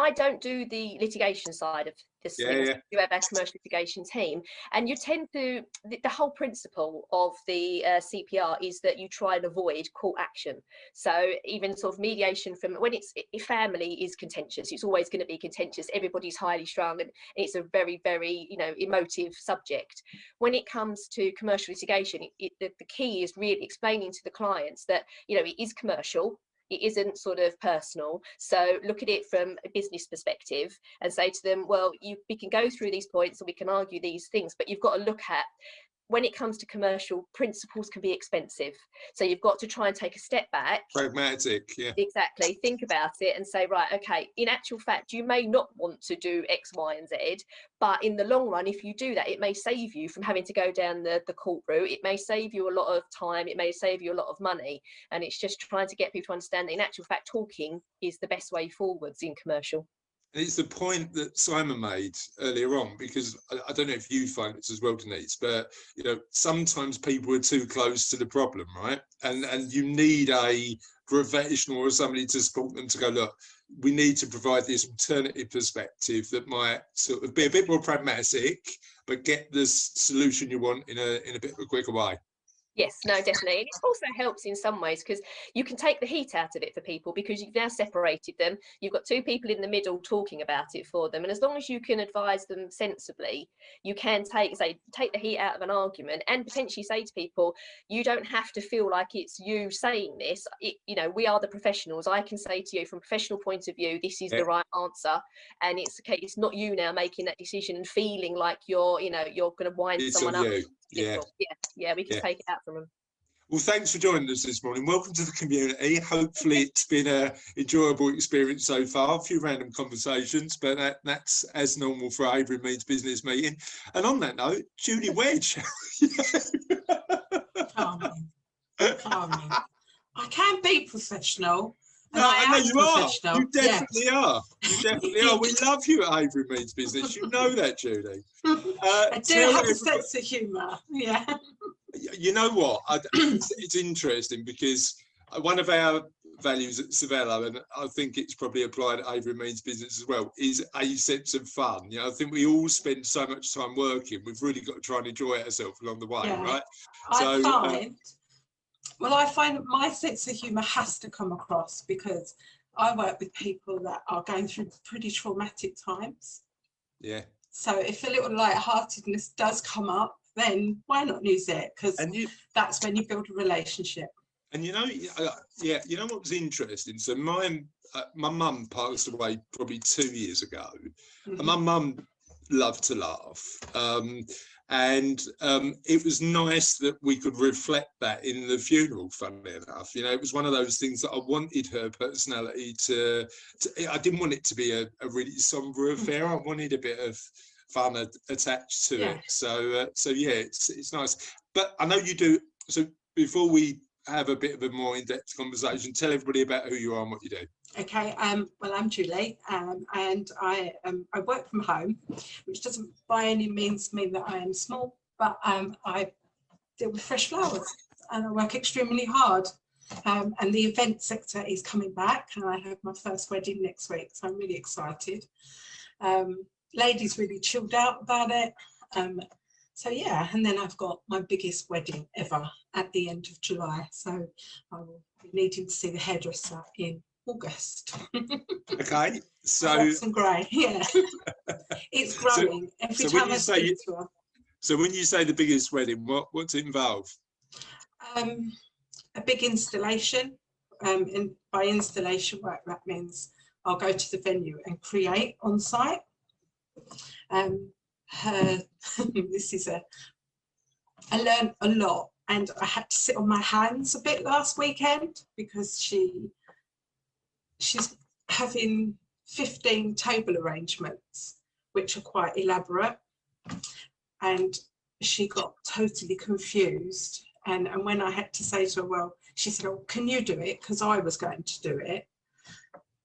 I don't do the litigation side of this. We do have our commercial litigation team, and you tend to, the whole principle of the CPR is that you try and avoid court action. So even sort of mediation, from when if family is contentious, it's always going to be contentious. Everybody's highly strung, and it's a very, very emotive subject. When it comes to commercial litigation, the key is really explaining to the clients that it is commercial. It isn't sort of personal. So look at it from a business perspective and say to them, well, we can go through these points and we can argue these things, but you've got to look at, when it comes to commercial, principles can be expensive. So you've got to try and take a step back. Pragmatic, yeah. Exactly. Think about it and say, right, okay, in actual fact, you may not want to do X, Y, and Z, but in the long run, if you do that, it may save you from having to go down the court route. It may save you a lot of time. It may save you a lot of money. And it's just trying to get people to understand that in actual fact, talking is the best way forwards in commercial. And it's the point that Simon made earlier on, because I don't know if you find this as well, Denise, but sometimes people are too close to the problem, right? And you need a professional or somebody to support them to go, look, we need to provide this alternative perspective that might sort of be a bit more pragmatic, but get the solution you want in a bit of a quicker way. Yes, no, definitely. And it also helps in some ways because you can take the heat out of it for people because you've now separated them. You've got two people in the middle talking about it for them. And as long as you can advise them sensibly, you can take the heat out of an argument and potentially say to people, you don't have to feel like it's you saying this. You know, we are the professionals. I can say to you from a professional point of view, this is the right answer. And it's okay, it's not you now making that decision and feeling like you're going to wind someone up. Yeah, we can take it out from them. Well, thanks for joining us this morning. Welcome to the community. Hopefully it's been an enjoyable experience so far. A few random conversations, but that's as normal for Avery Means Business meeting. And on that note, Julie Wedge. Calming. I can be professional. No, I know you are. You definitely are. You definitely are. We love you at Avery Means Business. You know that, Julie. I do have a sense of humour. Yeah. You know what? It's interesting because one of our values at Savella, and I think it's probably applied at Avery Means Business as well, is a sense of fun. You know, I think we all spend so much time working. We've really got to try and enjoy ourselves along the way, right? I find that my sense of humour has to come across because I work with people that are going through pretty traumatic times. Yeah. So if a little lightheartedness does come up, then why not use it? Because that's when you build a relationship. And you know what was interesting? So my mum passed away probably 2 years ago. And my mum loved to laugh. And it was nice that we could reflect that in the funeral, funnily enough. You know, it was one of those things that I wanted her personality to I didn't want it to be a really somber affair. I wanted a bit of fun attached to it. So yeah, it's nice. But I know you do. So before we have a bit of a more in-depth conversation, tell everybody about who you are and what you do. Okay, well, I'm Julie, and I work from home, which doesn't by any means mean that I am small, but I deal with fresh flowers and I work extremely hard. And the event sector is coming back, and I have my first wedding next week, so I'm really excited. Ladies really chilled out about it. So yeah, and then I've got my biggest wedding ever at the end of July, so I will be needing to see the hairdresser in August. Okay, so some grey, yeah. It's growing every time I speak to her. So when you say the biggest wedding, what's it involve? A big installation. And by installation work, that means I'll go to the venue and create on site. I learned a lot, and I had to sit on my hands a bit last weekend because she's having 15 table arrangements, which are quite elaborate, and she got totally confused. And when I had to say to her, well, she said, oh, can you do it? Because I was going to do it.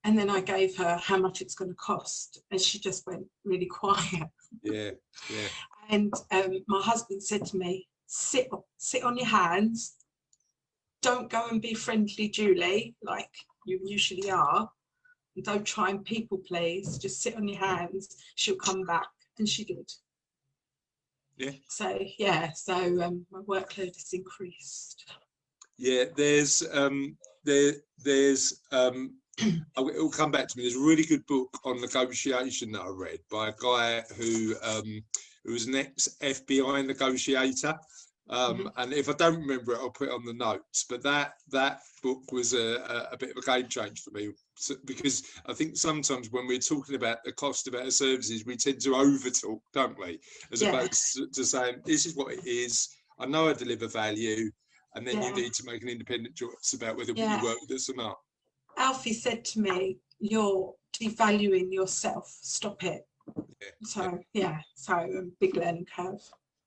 And then I gave her how much it's going to cost, and she just went really quiet. Yeah. And my husband said to me, sit on your hands. Don't go and be friendly, Julie, like you usually are. And don't try and people please. Just sit on your hands. She'll come back. And she did. Yeah. So yeah. So my workload has increased. Yeah. It'll come back to me. There's a really good book on negotiation that I read by a guy who was an ex-FBI negotiator. And if I don't remember it, I'll put it on the notes. But that book was a bit of a game changer for me, because I think sometimes when we're talking about the cost of our services, we tend to over-talk, don't we? As opposed to saying, this is what it is. I know I deliver value. And then you need to make an independent choice about whether you work with us or not. Alfie said to me, you're devaluing yourself. Stop it. So big learning curve.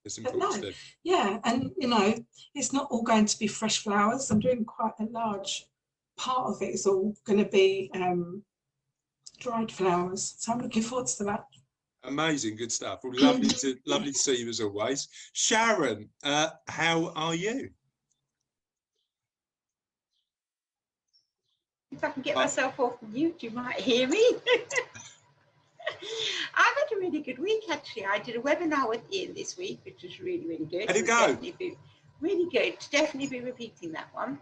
It's important. No, yeah, and you know, it's not all going to be fresh flowers. I'm doing quite a large part of it is all going to be dried flowers. So I'm looking forward to that. Amazing, good stuff. Well, lovely to see you as always. Sharon, how are you? If I can get myself off mute, you might hear me. I've had a really good week, actually. I did a webinar with Ian this week, which was really, really good. How'd it go? really good. Definitely be repeating that one.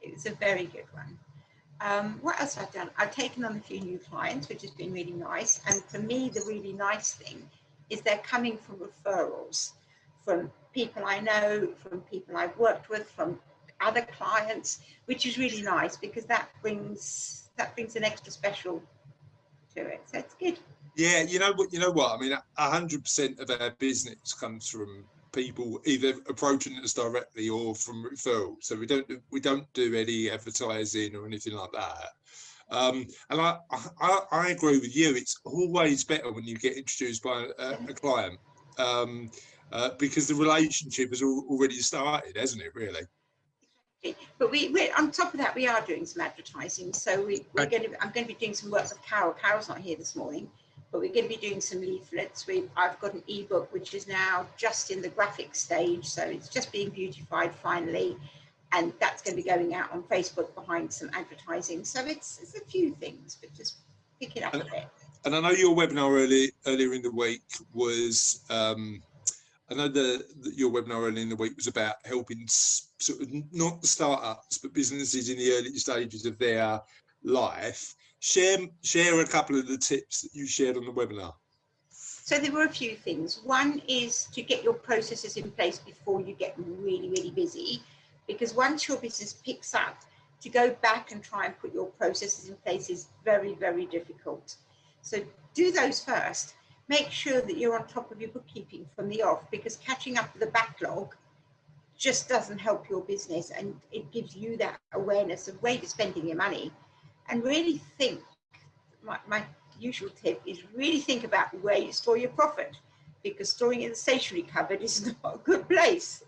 It was a very good one. What else I've done? I've taken on a few new clients, which has been really nice. And for me, the really nice thing is they're coming from referrals, from people I know, from people I've worked with, from other clients, which is really nice because that brings an extra special to it. So it's good. Yeah, you know what? I mean, 100% of our business comes from people either approaching us directly or from referrals. So we don't do any advertising or anything like that. And I agree with you. It's always better when you get introduced by a client, because the relationship has already started, hasn't it? Really. But we're on top of that. We are doing some advertising. So I'm going to be doing some work with Carol. Carol's not here this morning, but we're going to be doing some leaflets. I've got an ebook which is now just in the graphic stage, so it's just being beautified finally, and that's going to be going out on Facebook behind some advertising. So it's a few things, but just pick it up a bit. And I know your webinar earlier in the week was. I know your webinar earlier in the week was about helping sort of not the startups, but businesses in the early stages of their life. Share a couple of the tips that you shared on the webinar. So there were a few things. One is to get your processes in place before you get really, really busy, because once your business picks up, to go back and try and put your processes in place is very, very difficult. So do those first. Make sure that you're on top of your bookkeeping from the off, because catching up with the backlog just doesn't help your business, and it gives you that awareness of where you're spending your money. And really think, my usual tip is really think about where you store your profit, because storing in the stationery cupboard is not a good place.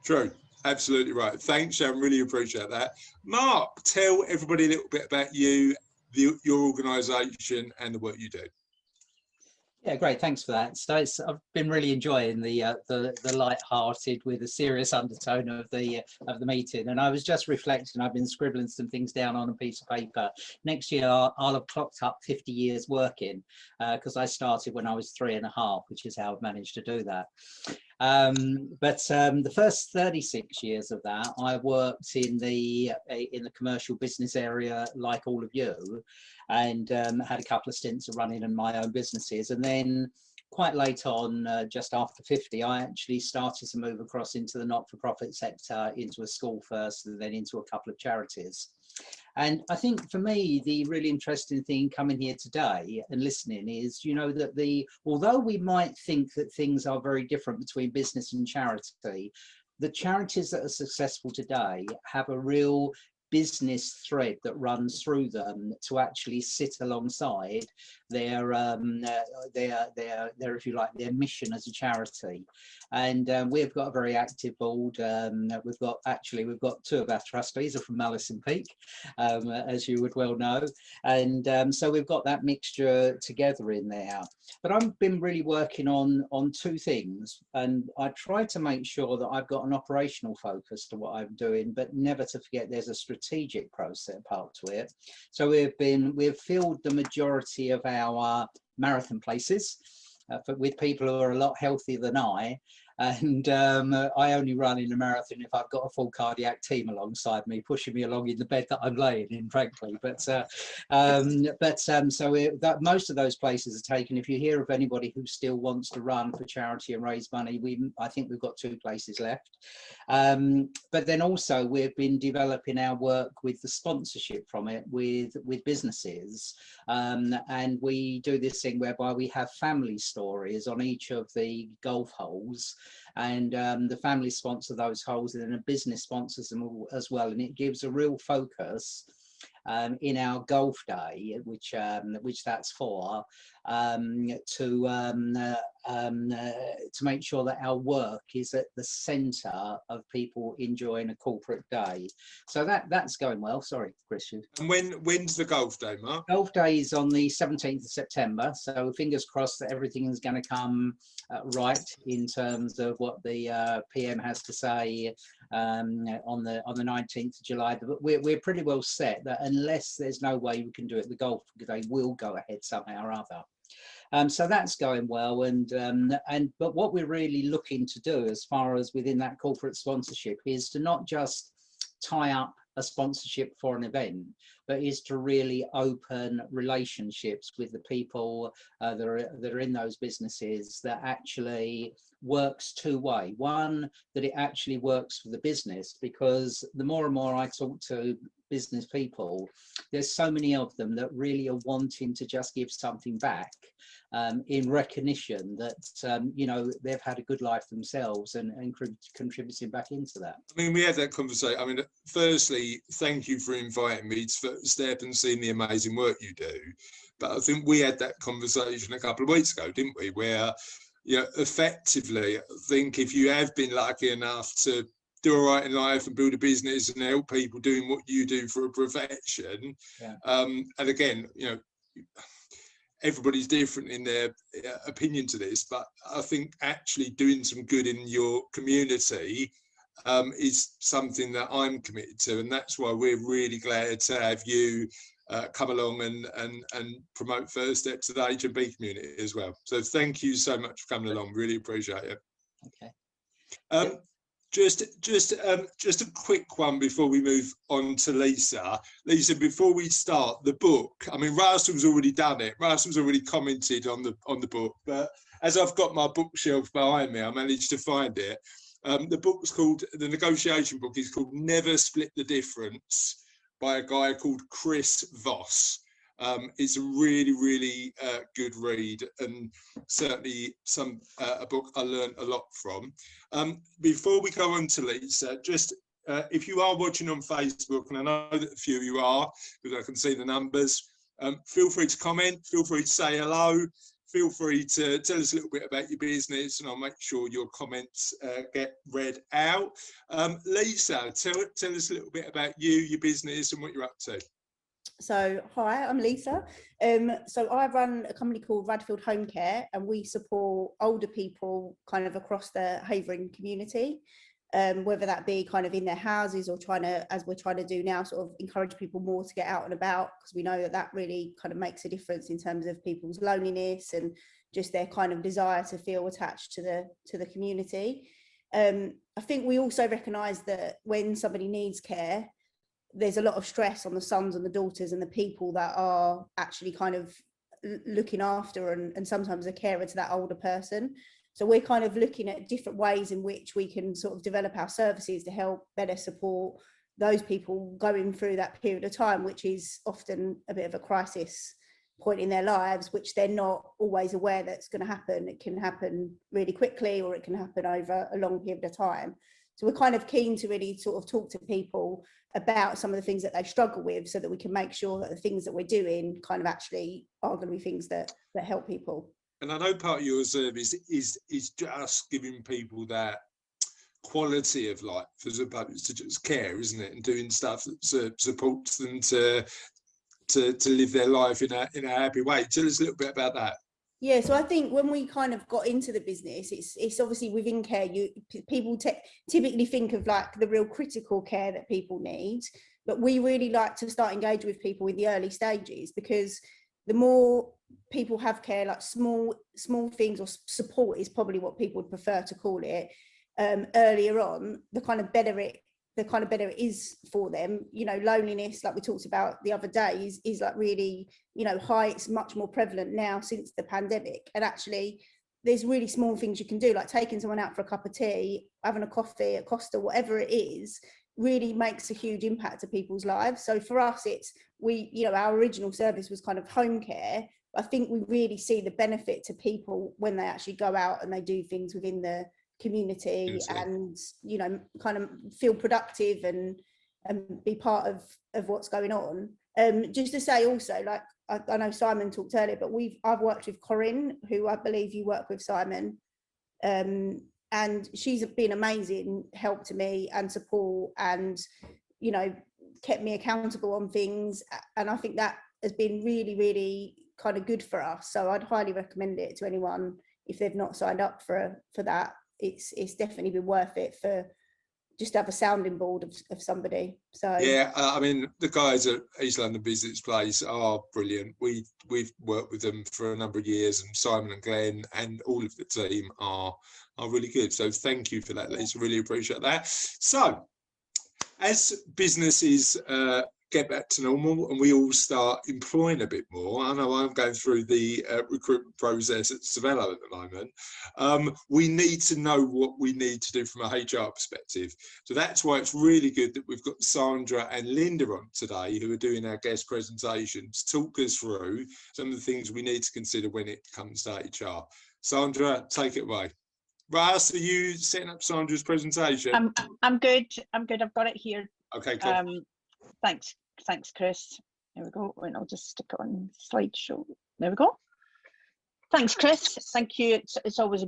True, absolutely right. Thanks, Sharon, really appreciate that. Mark, tell everybody a little bit about you, your organisation and the work you do. Yeah, great. Thanks for that. So I've been really enjoying the light-hearted with a serious undertone of the meeting. And I was just reflecting. I've been scribbling some things down on a piece of paper. Next year, I'll have clocked up 50 years working, because I started when I was 3.5, which is how I've managed to do that. But the first 36 years of that, I worked in the commercial business area, like all of you, and had a couple of stints of running in my own businesses. And then quite late on, just after 50, I actually started to move across into the not-for-profit sector, into a school first, and then into a couple of charities. And I think for me, the really interesting thing coming here today and listening is, you know, that although we might think that things are very different between business and charity, the charities that are successful today have a real business thread that runs through them to actually sit alongside their if you like, their mission as a charity. And we've got a very active board. We've got two of our trustees are from Malison Peak, as you would well know, and so we've got that mixture together in there. But I've been really working on two things, and I try to make sure that I've got an operational focus to what I'm doing, but never to forget there's a strategic process part to it. So we've filled the majority of our marathon places with people who are a lot healthier than I. And I only run in a marathon if I've got a full cardiac team alongside me, pushing me along in the bed that I'm laying in, frankly. But most of those places are taken. If you hear of anybody who still wants to run for charity and raise money, I think we've got 2 places left. But then also we've been developing our work with the sponsorship from it with businesses, and we do this thing whereby we have family stories on each of the golf holes. And the family sponsor those holes, and then a business sponsors them as well, and it gives a real focus in our golf day, which that's for, to make sure that our work is at the centre of people enjoying a corporate day. So that's going well. Sorry, Christian. And when's the golf day, Mark? Golf day is on the 17th of September. So fingers crossed that everything is going to come right in terms of what the PM has to say on the 19th of July. But we're pretty well set that unless there's no way we can do it, the golf day will go ahead somehow or other. So that's going well, but what we're really looking to do, as far as within that corporate sponsorship, is to not just tie up a sponsorship for an event, but is to really open relationships with the people that are in those businesses, that actually works two-way. One, that it actually works for the business, because the more and more I talk to business people, there's so many of them that really are wanting to just give something back, in recognition that you know, they've had a good life themselves, and contributing back into that. I mean, we had that conversation. I mean, firstly, thank you for inviting me to step and seeing the amazing work you do. But I think we had that conversation a couple of weeks ago, didn't we? Where, you know, effectively, I think if you have been lucky enough to do all right in life and build a business and help people doing what you do for a profession, and again, you know, everybody's different in their opinion to this, but I think actually doing some good in your community is something that I'm committed to, and that's why we're really glad to have you come along and promote First Step to the HMB community as well. So thank you so much for coming along. Really appreciate it. Okay. Just a quick one before we move on to Lisa. Lisa, before we start, the book, I mean, Russell's already done it. Russell's already commented on the book, but as I've got my bookshelf behind me, I managed to find it. The book's called, the negotiation book is called Never Split the Difference, by a guy called Chris Voss. It's a really good read, and certainly a book I learned a lot from. Before we go on to Lisa, just if you are watching on Facebook, and I know that a few of you are, because I can see the numbers, feel free to comment, feel free to say hello, feel free to tell us a little bit about your business, and I'll make sure your comments get read out. Lisa, tell us a little bit about you, your business, and what you're up to. So hi, I'm Lisa. So I run a company called Radfield Home Care, and we support older people kind of across the Havering community, whether that be kind of in their houses or trying to, as we're trying to do now, sort of encourage people more to get out and about, because we know that that really kind of makes a difference in terms of people's loneliness and just their kind of desire to feel attached to the community. I think we also recognise that when somebody needs care, there's a lot of stress on the sons and the daughters and the people that are actually kind of looking after and sometimes a carer to that older person. So we're kind of looking at different ways in which we can sort of develop our services to help better support those people going through that period of time, which is often a bit of a crisis point in their lives, which they're not always aware that's going to happen. It can happen really quickly, or it can happen over a long period of time. So we're kind of keen to really sort of talk to people about some of the things that they struggle with, so that we can make sure that the things that we're doing kind of actually are going to be things that help people. And I know part of your service is just giving people that quality of life as opposed to just care, isn't it? And doing stuff that supports them to live their life in a happy way. Tell us a little bit about that. Yeah, so I think when we kind of got into the business, it's obviously within care, people typically think of like the real critical care that people need, but we really like to start engaging with people in the early stages, because the more people have care, like small things, or support is probably what people would prefer to call it, earlier on, the kind of better it is for them. You know, loneliness, like we talked about the other day, is like really, you know, high. It's much more prevalent now since the pandemic, and actually there's really small things you can do, like taking someone out for a cup of tea, having a coffee at Costa, whatever it is, really makes a huge impact to people's lives. So for us, our original service was kind of home care. I think we really see the benefit to people when they actually go out and they do things within the community, and, you know, kind of feel productive and be part of what's going on. Just to say also, like, I know Simon talked earlier, but I've worked with Corinne, who I believe you work with, Simon, and she's been amazing help to me and support, and, you know, kept me accountable on things, and I think that has been really kind of good for us. So I'd highly recommend it to anyone if they've not signed up for that. It's definitely been worth it for just have a sounding board of somebody. So yeah, I mean, the guys at East London Business Place are brilliant. We've worked with them for a number of years, and Simon and Glenn and all of the team are really good. So thank you for that, Lisa. Really appreciate that. So as businesses get back to normal and we all start employing a bit more, I know I'm going through the recruitment process at Savello at the moment, we need to know what we need to do from a HR perspective. So that's why it's really good that we've got Sandra and Linda on today, who are doing our guest presentations, talk us through some of the things we need to consider when it comes to HR. Sandra, take it away. Russ, are you setting up Sandra's presentation? I'm good. I've got it here. Okay, cool. Thanks, Chris. There we go. And I'll just stick it on slideshow. There we go. Thanks, Chris. Thank you. It's always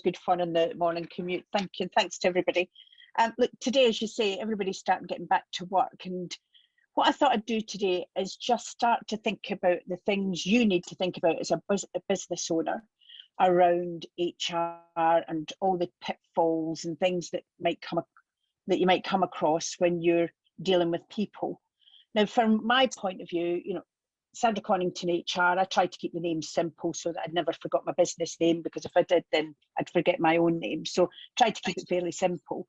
good fun in the morning commute. Thank you. Thanks to everybody. Look, today, as you say, everybody's starting getting back to work, and what I thought I'd do today is just start to think about the things you need to think about as a business owner around HR and all the pitfalls and things that you might come across when you're dealing with people. Now, from my point of view, you know, Sandra Connington HR, I tried to keep the name simple so that I'd never forgot my business name, because if I did, then I'd forget my own name. So tried to keep it fairly simple.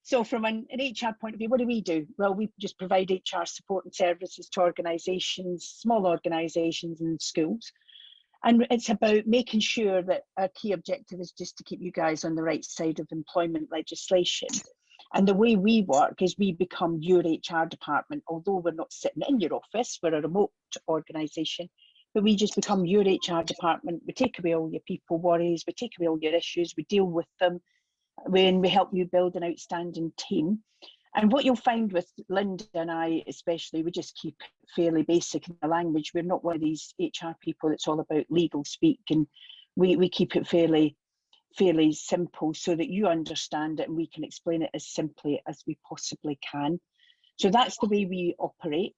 So from an HR point of view, what do? Well, we just provide HR support and services to organisations, small organisations and schools. And it's about making sure that our key objective is just to keep you guys on the right side of employment legislation. And the way we work is we become your HR department, although we're not sitting in your office, we're a remote organisation, but we just become your HR department. We take away all your people worries, we take away all your issues, we deal with them, we help you build an outstanding team. And what you'll find with Linda and I especially, we just keep it fairly basic in the language. We're not one of these HR people that's all about legal speak, and we keep it fairly simple so that you understand it and we can explain it as simply as we possibly can. So that's the way we operate.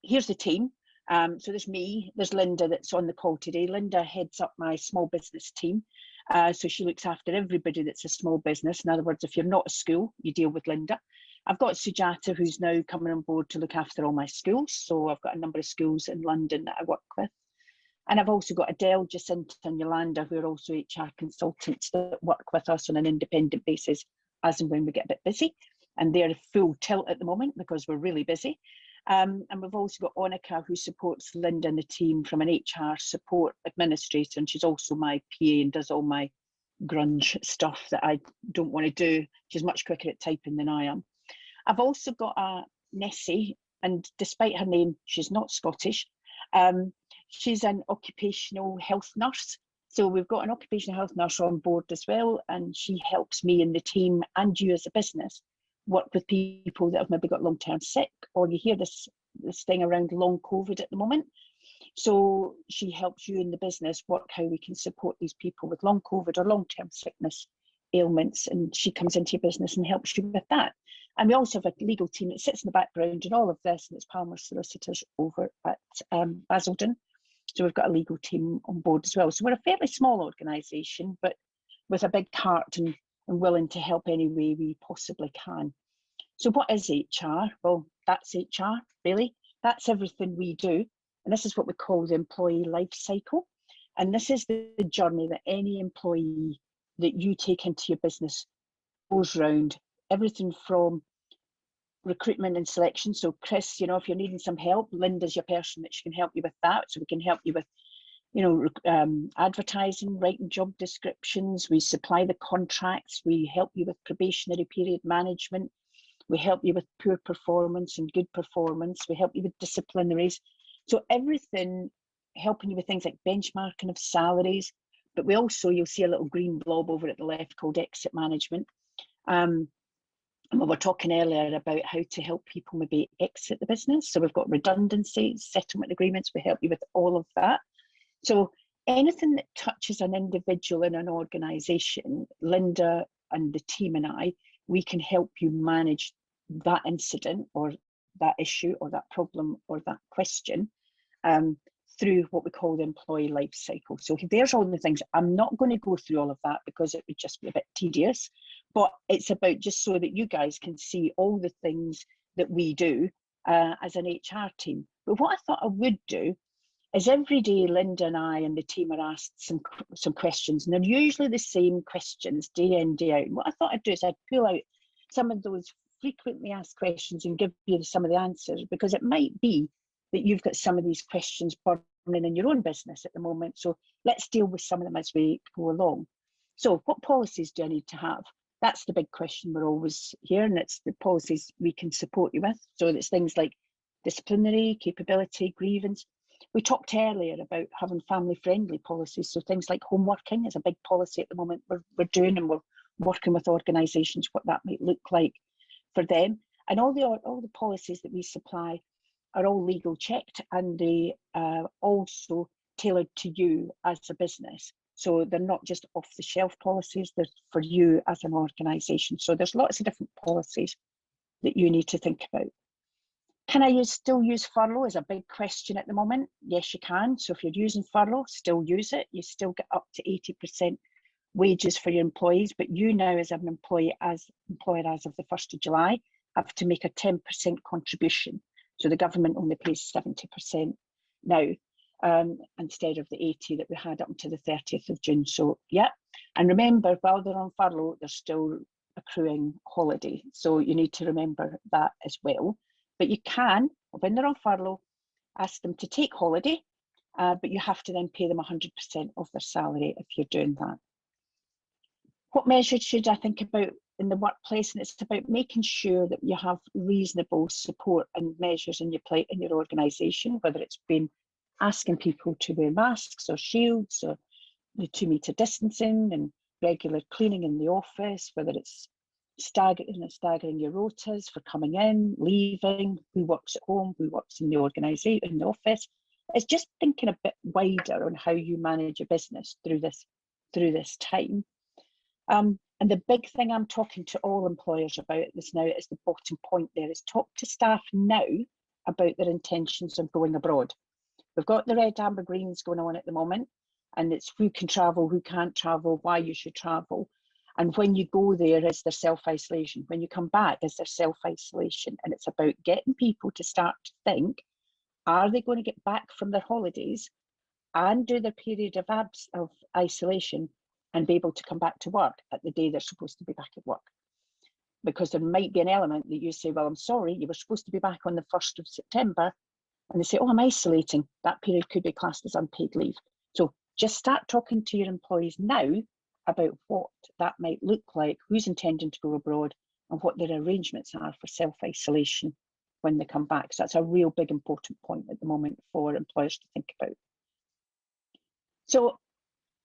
Here's the team. So there's me, there's Linda that's on the call today. Linda heads up my small business team. So she looks after everybody that's a small business. In other words, if you're not a school, you deal with Linda. I've got Sujata, who's now coming on board to look after all my schools. So I've got a number of schools in London that I work with. And I've also got Adele, Jacinta and Yolanda, who are also HR consultants that work with us on an independent basis as and when we get a bit busy. And they're full tilt at the moment because we're really busy. And we've also got Onika, who supports Linda and the team from an HR support administrator, and she's also my PA and does all my grunge stuff that I don't want to do. She's much quicker at typing than I am. I've also got Nessie, and despite her name, she's not Scottish. She's an occupational health nurse. So we've got an occupational health nurse on board as well, and she helps me and the team and you as a business work with people that have maybe got long-term sick, or you hear this thing around long COVID at the moment. So she helps you in the business work how we can support these people with long COVID or long-term sickness ailments, and she comes into your business and helps you with that. And we also have a legal team that sits in the background in all of this, and it's Palmer Solicitors over at Basildon. So we've got a legal team on board as well. So we're a fairly small organisation, but with a big heart and willing to help any way we possibly can. So what is HR? Well, that's HR, really. That's everything we do. And this is what we call the employee life cycle. And this is the journey that any employee that you take into your business goes round. Everything from recruitment and selection. So Chris, you know, if you're needing some help, Linda's your person that can help you with that. So we can help you with, you know, advertising, writing job descriptions. We supply the contracts. We help you with probationary period management. We help you with poor performance and good performance. We help you with disciplinaries. So everything, helping you with things like benchmarking of salaries. But we also, you'll see a little green blob over at the left called exit management. And we were talking earlier about how to help people maybe exit the business. So we've got redundancies, settlement agreements. We help you with all of that. So anything that touches an individual in an organisation, Linda and the team and I, we can help you manage that incident or that issue or that problem or that question through what we call the employee life cycle. So there's all the things. I'm not going to go through all of that because it would just be a bit tedious, but it's about just so that you guys can see all the things that we do as an HR team. But what I thought I would do is every day Linda and I and the team are asked some questions, and they're usually the same questions day in, day out. And what I thought I'd do is I'd pull out some of those frequently asked questions and give you some of the answers, because it might be that you've got some of these questions burning in your own business at the moment. So let's deal with some of them as we go along. So what policies do I need to have? That's the big question we're always hearing. It's the policies we can support you with. So it's things like disciplinary, capability, grievance. We talked earlier about having family-friendly policies. So things like home working is a big policy at the moment we're doing, and we're working with organisations what that might look like for them. And all the policies that we supply are all legal checked, and they also tailored to you as a business. So they're not just off the shelf policies, they're for you as an organisation. So there's lots of different policies that you need to think about. Can I still use furlough is a big question at the moment. Yes, you can. So if you're using furlough, still use it. You still get up to 80% wages for your employees, but you now as an employer as of the 1st of July have to make a 10% contribution. So the government only pays 70% now, instead of the 80 that we had up until the 30th of June. So yeah, and remember, while they're on furlough, they're still accruing holiday. So you need to remember that as well. But you can, when they're on furlough, ask them to take holiday, but you have to then pay them 100% of their salary if you're doing that. What measures should I think about in the workplace? And it's about making sure that you have reasonable support and measures in your organisation, whether it's been asking people to wear masks or shields, or the 2-metre distancing and regular cleaning in the office, whether it's staggering your rotas for coming in, leaving, who works at home, who works in the organisation, in the office. It's just thinking a bit wider on how you manage your business through this time. And the big thing I'm talking to all employers about this now is the bottom point there is talk to staff now about their intentions of going abroad. We've got the red, amber, greens going on at the moment, and it's who can travel, who can't travel, why you should travel. And when you go there, is there self-isolation? When you come back, is there self-isolation? And it's about getting people to start to think, are they going to get back from their holidays and do their period of isolation and be able to come back to work at the day they're supposed to be back at work? Because there might be an element that you say, well, I'm sorry, you were supposed to be back on the 1st of September. And they say, oh, I'm isolating. That period could be classed as unpaid leave. So just start talking to your employees now about what that might look like, who's intending to go abroad, and what their arrangements are for self-isolation when they come back. So that's a real big important point at the moment for employers to think about. So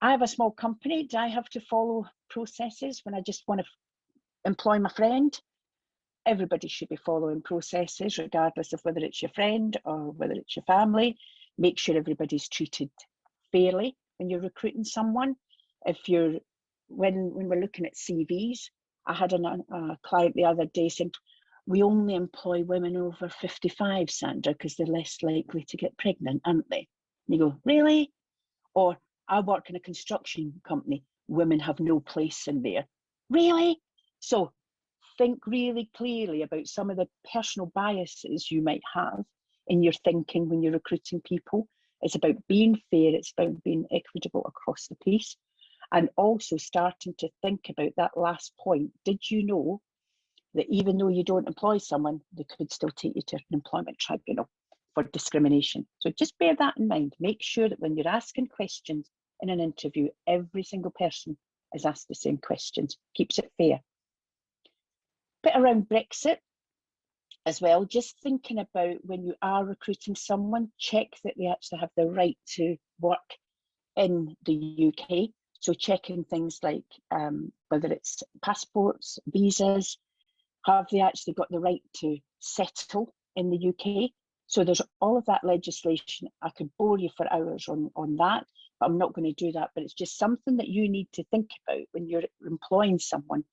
I have a small company. Do I have to follow processes when I just want to employ my friend? Everybody should be following processes, regardless of whether it's your friend or whether it's your family. Make sure everybody's treated fairly when you're recruiting someone. When we're looking at CVs, I had a client the other day saying, we only employ women over 55, Sandra, because they're less likely to get pregnant, aren't they? And you go, really? Or I work in a construction company, women have no place in there. Really? So think really clearly about some of the personal biases you might have in your thinking when you're recruiting people. It's about being fair, it's about being equitable across the piece. And also starting to think about that last point. Did you know that even though you don't employ someone, they could still take you to an employment tribunal for discrimination? So just bear that in mind. Make sure that when you're asking questions in an interview, every single person is asked the same questions. Keeps it fair. Bit around Brexit as well, just thinking about when you are recruiting someone, check that they actually have the right to work in the UK. So checking things like whether it's passports, visas, have they actually got the right to settle in the UK? So there's all of that legislation. I could bore you for hours on that, but I'm not going to do that. But it's just something that you need to think about when you're employing someone.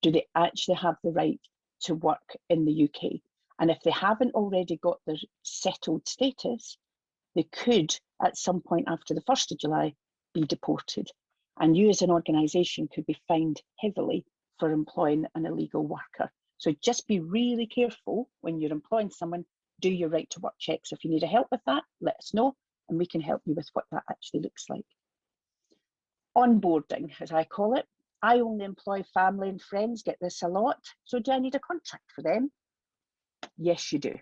Do they actually have the right to work in the UK? And if they haven't already got their settled status, they could, at some point after the 1st of July, be deported. And you as an organisation could be fined heavily for employing an illegal worker. So just be really careful when you're employing someone, do your right to work checks. If you need help with that, let us know, and we can help you with what that actually looks like. Onboarding, as I call it. I only employ family and friends, get this a lot. So do I need a contract for them? Yes, you do.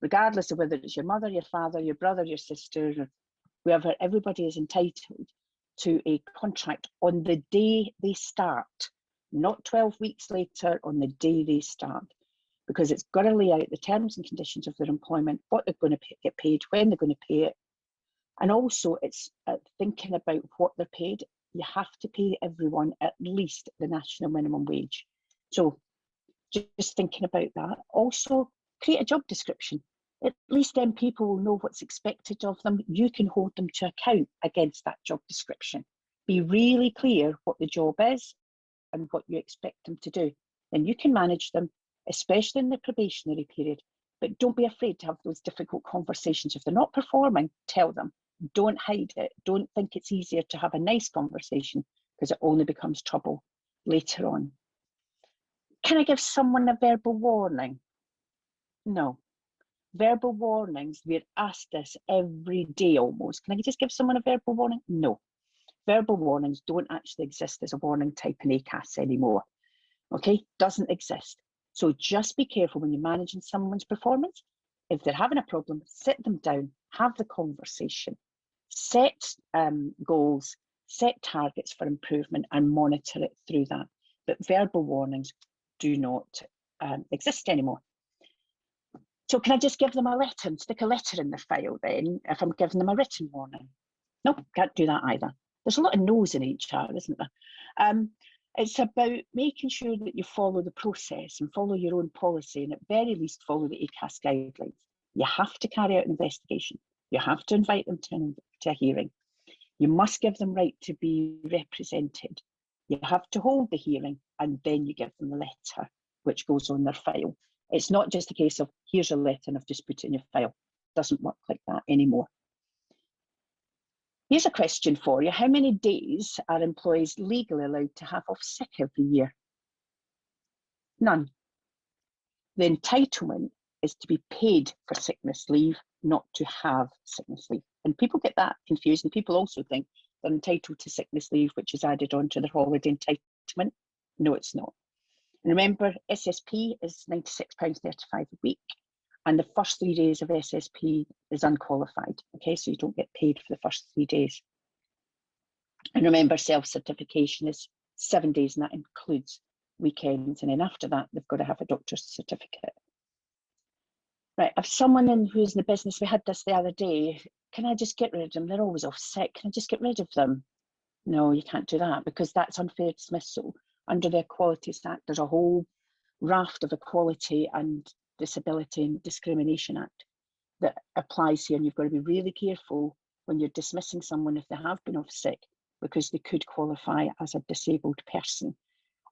Regardless of whether it's your mother, your father, your brother, your sister, or whoever, everybody is entitled to a contract on the day they start, not 12 weeks later, on the day they start, because it's got to lay out the terms and conditions of their employment, what they're going to get paid, when they're going to pay it. And also it's thinking about what they're paid. You have to pay everyone at least the national minimum wage. So just thinking about that. Also, create a job description. At least then people will know what's expected of them. You can hold them to account against that job description. Be really clear what the job is and what you expect them to do. Then you can manage them, especially in the probationary period. But don't be afraid to have those difficult conversations. If they're not performing, tell them. Don't hide it. Don't think it's easier to have a nice conversation, because it only becomes trouble later on. Can I give someone a verbal warning? No. Verbal warnings, we're asked this every day almost. Can I just give someone a verbal warning? No. Verbal warnings don't actually exist as a warning type in ACAS anymore. Okay, doesn't exist. So just be careful when you're managing someone's performance. If they're having a problem, sit them down, have the conversation, set goals, set targets for improvement, and monitor it through that. But verbal warnings do not exist anymore. So can I just give them a letter and stick a letter in the file then if I'm giving them a written warning? No, can't do that either. There's a lot of no's in HR, isn't there? It's about making sure that you follow the process and follow your own policy, and at very least follow the ACAS guidelines. You have to carry out an investigation. You have to invite them to a hearing. You must give them right to be represented. You have to hold the hearing, and then you give them the letter, which goes on their file. It's not just a case of, here's a letter and I've just put it in your file. It doesn't work like that anymore. Here's a question for you. How many days are employees legally allowed to have off sick every year? None. The entitlement is to be paid for sickness leave, not to have sickness leave. And people get that confused, and people also think they're entitled to sickness leave, which is added on to their holiday entitlement. No, it's not. And remember, SSP is £96.35 a week, and the first 3 days of SSP is unqualified. Okay, so you don't get paid for the first 3 days. And remember, self-certification is 7 days, and that includes weekends. And then after that, they've got to have a doctor's certificate. Right, if someone who's in the business, we had this the other day, can I just get rid of them? They're always off sick. Can I just get rid of them? No, you can't do that, because that's unfair dismissal. Under the Equalities Act, there's a whole raft of Equality and Disability and Discrimination Act that applies here, and you've got to be really careful when you're dismissing someone if they have been off sick, because they could qualify as a disabled person.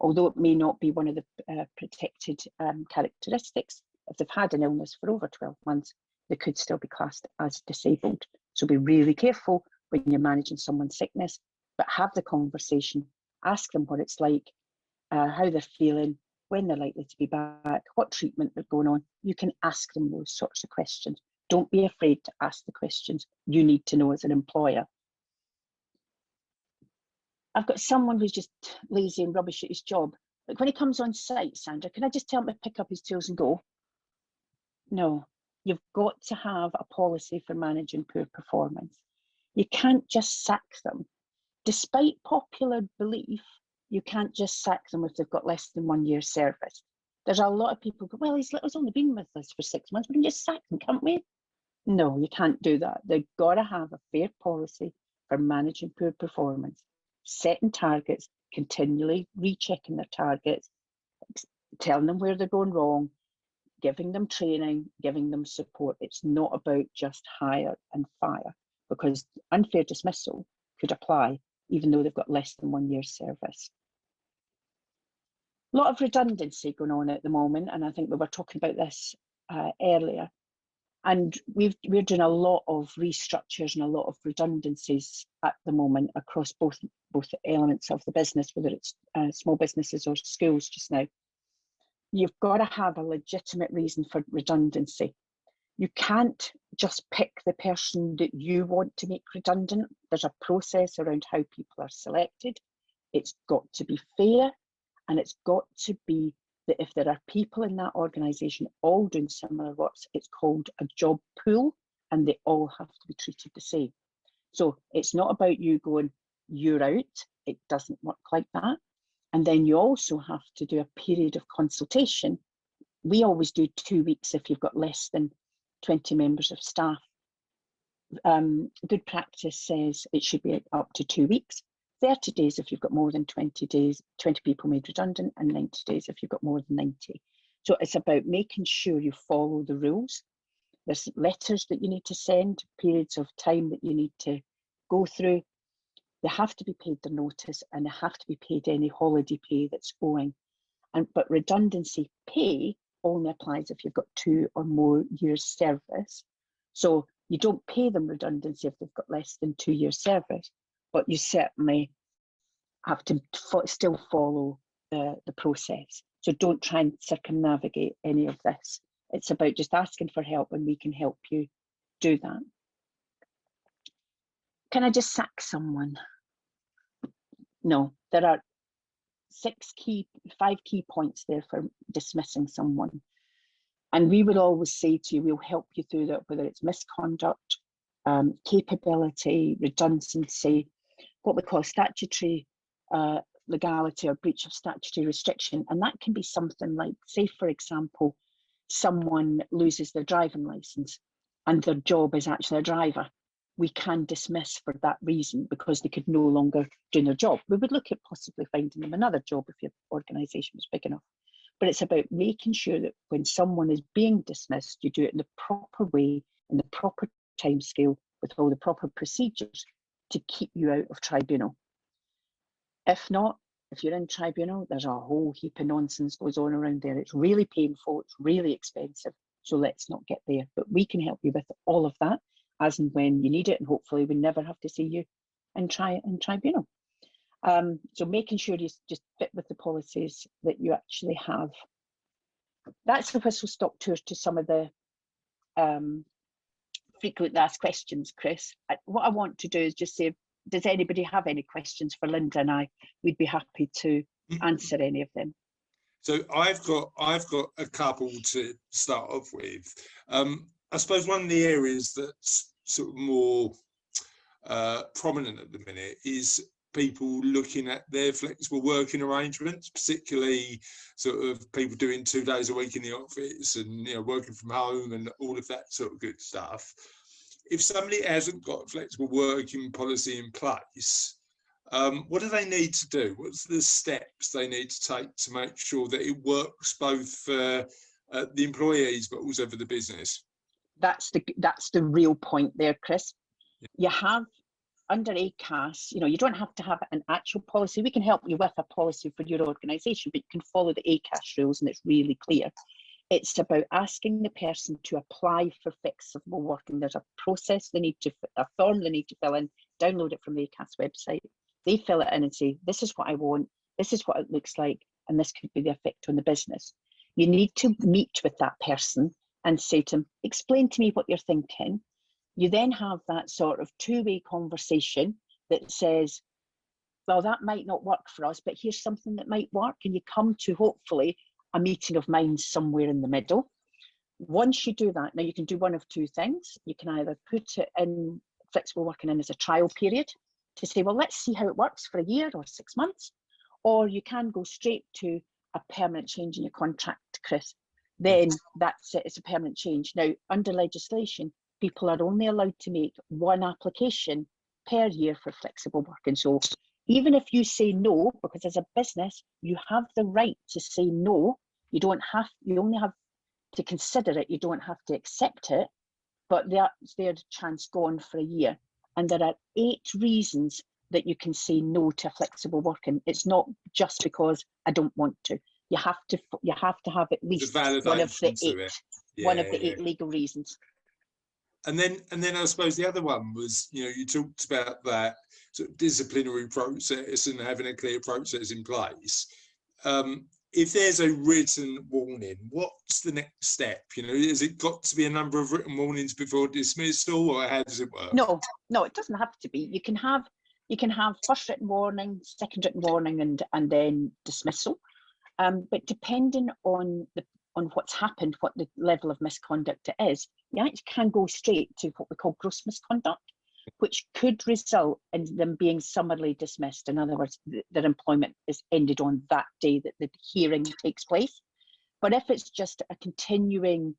Although it may not be one of the protected characteristics, if they've had an illness for over 12 months, they could still be classed as disabled. So be really careful when you're managing someone's sickness, but have the conversation, ask them what it's like, how they're feeling, when they're likely to be back, what treatment they're going on. You can ask them those sorts of questions. Don't be afraid to ask the questions you need to know as an employer. I've got someone who's just lazy and rubbish at his job. Like when he comes on site, Sandra, can I just tell him to pick up his tools and go? No, you've got to have a policy for managing poor performance. You can't just sack them. Despite popular belief, you can't just sack them if they've got less than 1 year's service. There's a lot of people go, well, he's only been with us for 6 months, we can just sack him, can't we? No, you can't do that. They've got to have a fair policy for managing poor performance, setting targets, continually rechecking their targets, telling them where they're going wrong, giving them training, giving them support. It's not about just hire and fire, because unfair dismissal could apply even though they've got less than 1 year's service. A lot of redundancy going on at the moment, and I think we were talking about this earlier. And we're doing a lot of restructures and a lot of redundancies at the moment across both elements of the business, whether it's small businesses or schools just now. You've got to have a legitimate reason for redundancy. You can't just pick the person that you want to make redundant. There's a process around how people are selected. It's got to be fair, and it's got to be that if there are people in that organisation all doing similar works, it's called a job pool, and they all have to be treated the same. So it's not about you going, you're out. It doesn't work like that. And then you also have to do a period of consultation. We always do 2 weeks if you've got less than 20 members of staff. Good practice says it should be up to 2 weeks. 30 days if you've got more than 20 people made redundant, and 90 days if you've got more than 90. So it's about making sure you follow the rules. There's letters that you need to send, periods of time that you need to go through. They have to be paid their notice, and they have to be paid any holiday pay that's owing. But redundancy pay only applies if you've got 2 or more years service. So you don't pay them redundancy if they've got less than 2 years service, but you certainly have to still follow the process. So don't try and circumnavigate any of this. It's about just asking for help, and we can help you do that. Can I just sack someone? No, there are 5 key points there for dismissing someone. And we would always say to you, we'll help you through that, whether it's misconduct, capability, redundancy, what we call statutory legality or breach of statutory restriction. And that can be something like, say, for example, someone loses their driving licence and their job is actually a driver. We can dismiss for that reason because they could no longer do their job. We would look at possibly finding them another job if your organisation was big enough. But it's about making sure that when someone is being dismissed, you do it in the proper way, in the proper timescale, with all the proper procedures to keep you out of tribunal. If not, if you're in tribunal, there's a whole heap of nonsense goes on around there. It's really painful, it's really expensive. So let's not get there. But we can help you with all of that as and when you need it, and hopefully we never have to see you in tribunal. So making sure you just fit with the policies that you actually have. That's the whistle stop tour to some of the frequently asked questions, Chris. What I want to do is just say, does anybody have any questions for Linda and I? We'd be happy to answer any of them. So I've got a couple to start off with. I suppose one of the areas that's sort of more prominent at the minute is people looking at their flexible working arrangements, particularly sort of people doing 2 days a week in the office and, you know, working from home and all of that sort of good stuff. If somebody hasn't got a flexible working policy in place, what do they need to do? What's the steps they need to take to make sure that it works both for the employees but also for the business? That's the real point there, Chris. You have under ACAS, you know, you don't have to have an actual policy. We can help you with a policy for your organisation, but you can follow the ACAS rules, and it's really clear. It's about asking the person to apply for flexible working. There's a process they need to, a form they need to fill in, download it from the ACAS website. They fill it in and say, this is what I want, this is what it looks like, and this could be the effect on the business. You need to meet with that person and say to them, explain to me what you're thinking. You then have that sort of two-way conversation that says, well, that might not work for us, but here's something that might work. And you come to hopefully a meeting of minds somewhere in the middle. Once you do that, now you can do one of two things. You can either put it in flexible working in as a trial period to say, well, let's see how it works for a year or 6 months, or you can go straight to a permanent change in your contract, Chris. Then that's it, it's a permanent change. Now, under legislation, people are only allowed to make one application per year for flexible working. So even if you say no, because as a business, you have the right to say no. You don't have, you only have to consider it. You don't have to accept it, but that's their chance gone for a year. And there are 8 reasons that you can say no to flexible working. It's not just because I don't want to. You have to have at least one of the 8 legal reasons. And then I suppose the other one was, you know, you talked about that sort of disciplinary process and having a clear process in place. If there's a written warning, what's the next step? You know, has it got to be a number of written warnings before dismissal, or how does it work? No, it doesn't have to be. You can have first written warning, second written warning, and then dismissal. But depending on what's happened, what the level of misconduct it is, you actually can go straight to what we call gross misconduct, which could result in them being summarily dismissed. In other words, their employment is ended on that day that the hearing takes place. But if it's just a continuing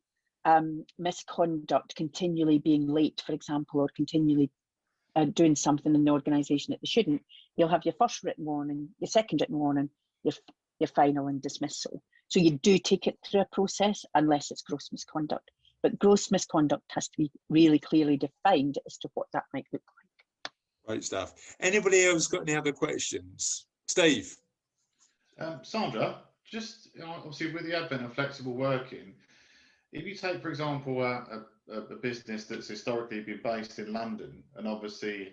misconduct, continually being late, for example, or continually doing something in the organisation that they shouldn't, you'll have your first written warning, your second written warning, your final and dismissal. So you do take it through a process unless it's gross misconduct. But gross misconduct has to be really clearly defined as to what that might look like. Great stuff. Anybody else got any other questions? Steve? Sandra, just obviously with the advent of flexible working, if you take, for example, a business that's historically been based in London and obviously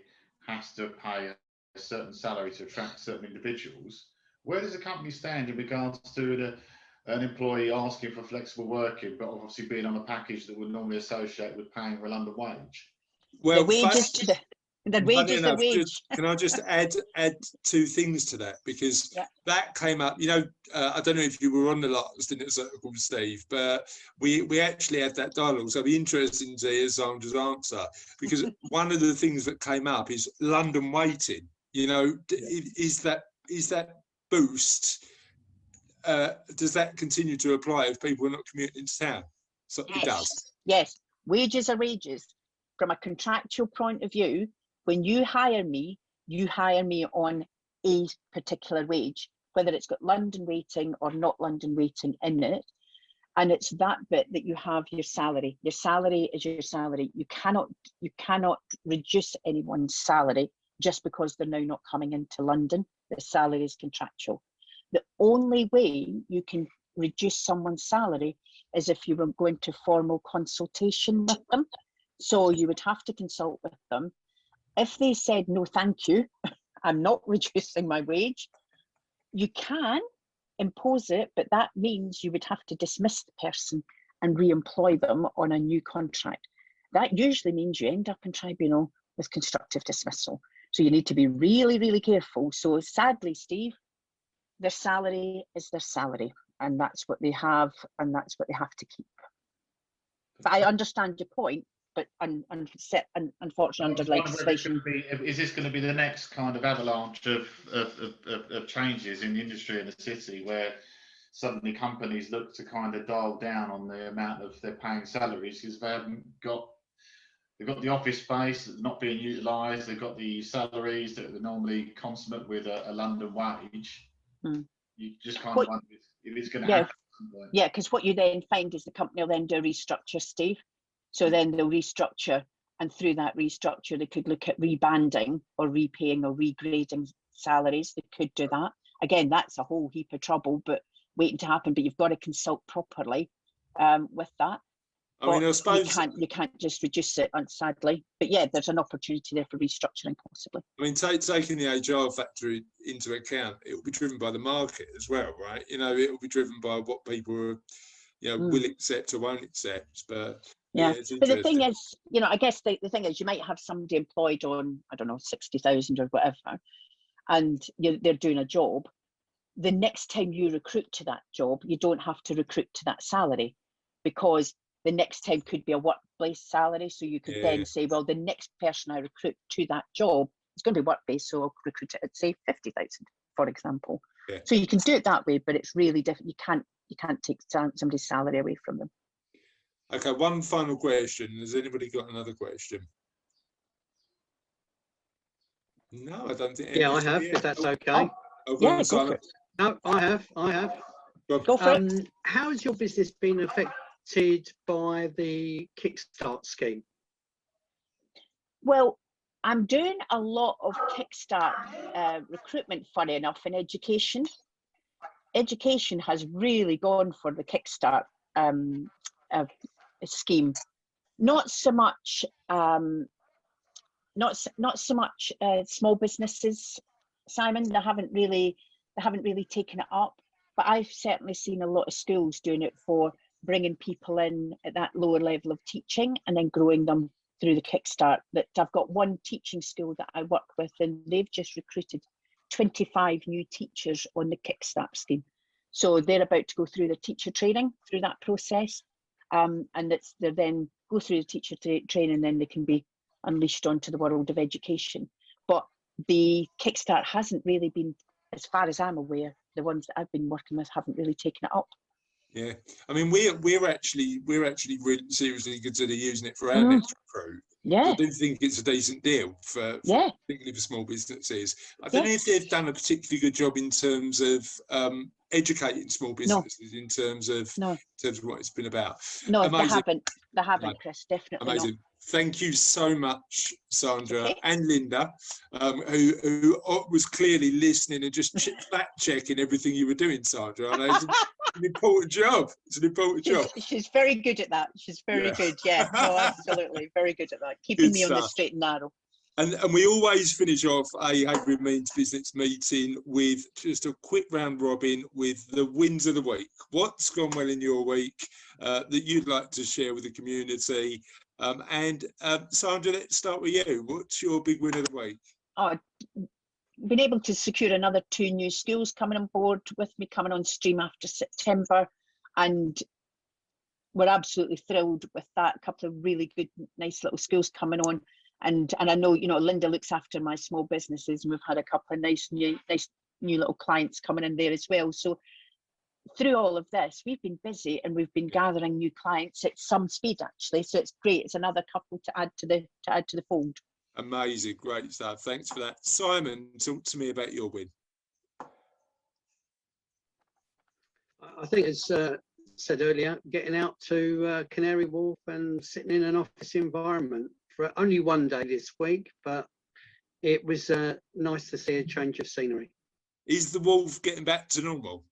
has to pay a certain salary to attract certain individuals, where does the company stand in regards to an employee asking for flexible working, but obviously being on a package that would normally associate with paying a London wage? Well, the wages the wage. Can I just add two things to that, because that came up, you know, I don't know if you were on the last Inner Circle, Steve, but we actually had that dialogue. So it'd be interesting to hear Sandra's answer, because one of the things that came up is London waiting. You know, is that boost? Does that continue to apply if people are not commuting to town? So yes. It does. Yes, wages are wages. From a contractual point of view, when you hire me on a particular wage, whether it's got London waiting or not London waiting in it. And it's that bit that you have your salary. Your salary is your salary. You cannot reduce anyone's salary just because they're now not coming into London. The salary is contractual. The only way you can reduce someone's salary is if you were going to formal consultation with them. So you would have to consult with them. If they said, no, thank you, I'm not reducing my wage, you can impose it, but that means you would have to dismiss the person and re-employ them on a new contract. That usually means you end up in tribunal with constructive dismissal. So you need to be really, really careful. So sadly, Steve, their salary is their salary, and that's what they have, and that's what they have to keep. But I understand your point, but unfortunately, under legislation. Is this going to be the next kind of avalanche of changes in the industry in the city, where suddenly companies look to kind of dial down on the amount of they're paying salaries because they've got the office space that's not being utilised, they've got the salaries that are normally consummate with a London wage. You just kind of wonder if it's going to happen. Yeah, because what you then find is the company will then do a restructure, Steve. So then they'll restructure, and through that restructure, they could look at rebanding or repaying or regrading salaries. They could do that. Again, that's a whole heap of trouble, but waiting to happen. But you've got to consult properly with that. I mean, I suppose you can't just reduce it, sadly. But yeah, there's an opportunity there for restructuring, possibly. I mean, taking the HR factor into account, it will be driven by the market as well, right? You know, it will be driven by what people are, you know, will accept or won't accept. But yeah, but the thing is, you know, I guess the thing is, you might have somebody employed on, I don't know, 60,000 or whatever, and they're doing a job. The next time you recruit to that job, you don't have to recruit to that salary, because the next time could be a work-based salary. So you could then say, well, the next person I recruit to that job is going to be work-based, so I'll recruit it at, say, 50,000, for example. Yeah. So you can do it that way, but it's really different. You can't take somebody's salary away from them. Okay, one final question. Has anybody got another question? No, I don't think. Yeah, I have, if that's okay. Yeah, go for it. No, I have. Go for it. How has your business been affected by the Kickstart scheme? Well, I'm doing a lot of Kickstart recruitment, funny enough, in education. Education has really gone for the Kickstart scheme. Not so much. Not so much small businesses, Simon. They haven't really taken it up. But I've certainly seen a lot of schools doing it for bringing people in at that lower level of teaching and then growing them through the Kickstart. That I've got one teaching school that I work with, and they've just recruited 25 new teachers on the Kickstart scheme. So they're about to go through the teacher training through that process, and they then go through the teacher training, then they can be unleashed onto the world of education. But the Kickstart hasn't really been, as far as I'm aware, the ones that I've been working with haven't really taken it up. Yeah, I mean, we're actually really seriously consider using it for our next recruit. Yeah, I do think it's a decent deal for particularly for small businesses. I don't know if they've done a particularly good job in terms of educating small businesses in terms of what it's been about. No, Amazing. They haven't, Chris. Definitely amazing. not. Thank you so much, Sandra and Linda, who was clearly listening and just fact checking everything you were doing, Sandra. I know it's an important job. It's an important job. She's very good at that. She's very good. Yeah, no, absolutely, very good at that. Keeping me on the straight and narrow. And we always finish off a Havering Means Business meeting with just a quick round robin with the wins of the week. What's gone well in your week that you'd like to share with the community? Sandra, let's start with you. What's your big win of the week? Been able to secure another 2 new schools coming on board with me, coming on stream after September, and we're absolutely thrilled with that. A couple of really good, nice little schools coming on, and I know, you know, Linda looks after my small businesses, and we've had a couple of nice new little clients coming in there as well. So through all of this, we've been busy and we've been gathering new clients at some speed, actually. So it's great. It's another couple to add to the fold. Amazing, great stuff. Thanks for that. Simon, talk to me about your win. I think, as said earlier, getting out to Canary Wharf and sitting in an office environment for only one day this week, but it was nice to see a change of scenery. Is the Wharf getting back to normal?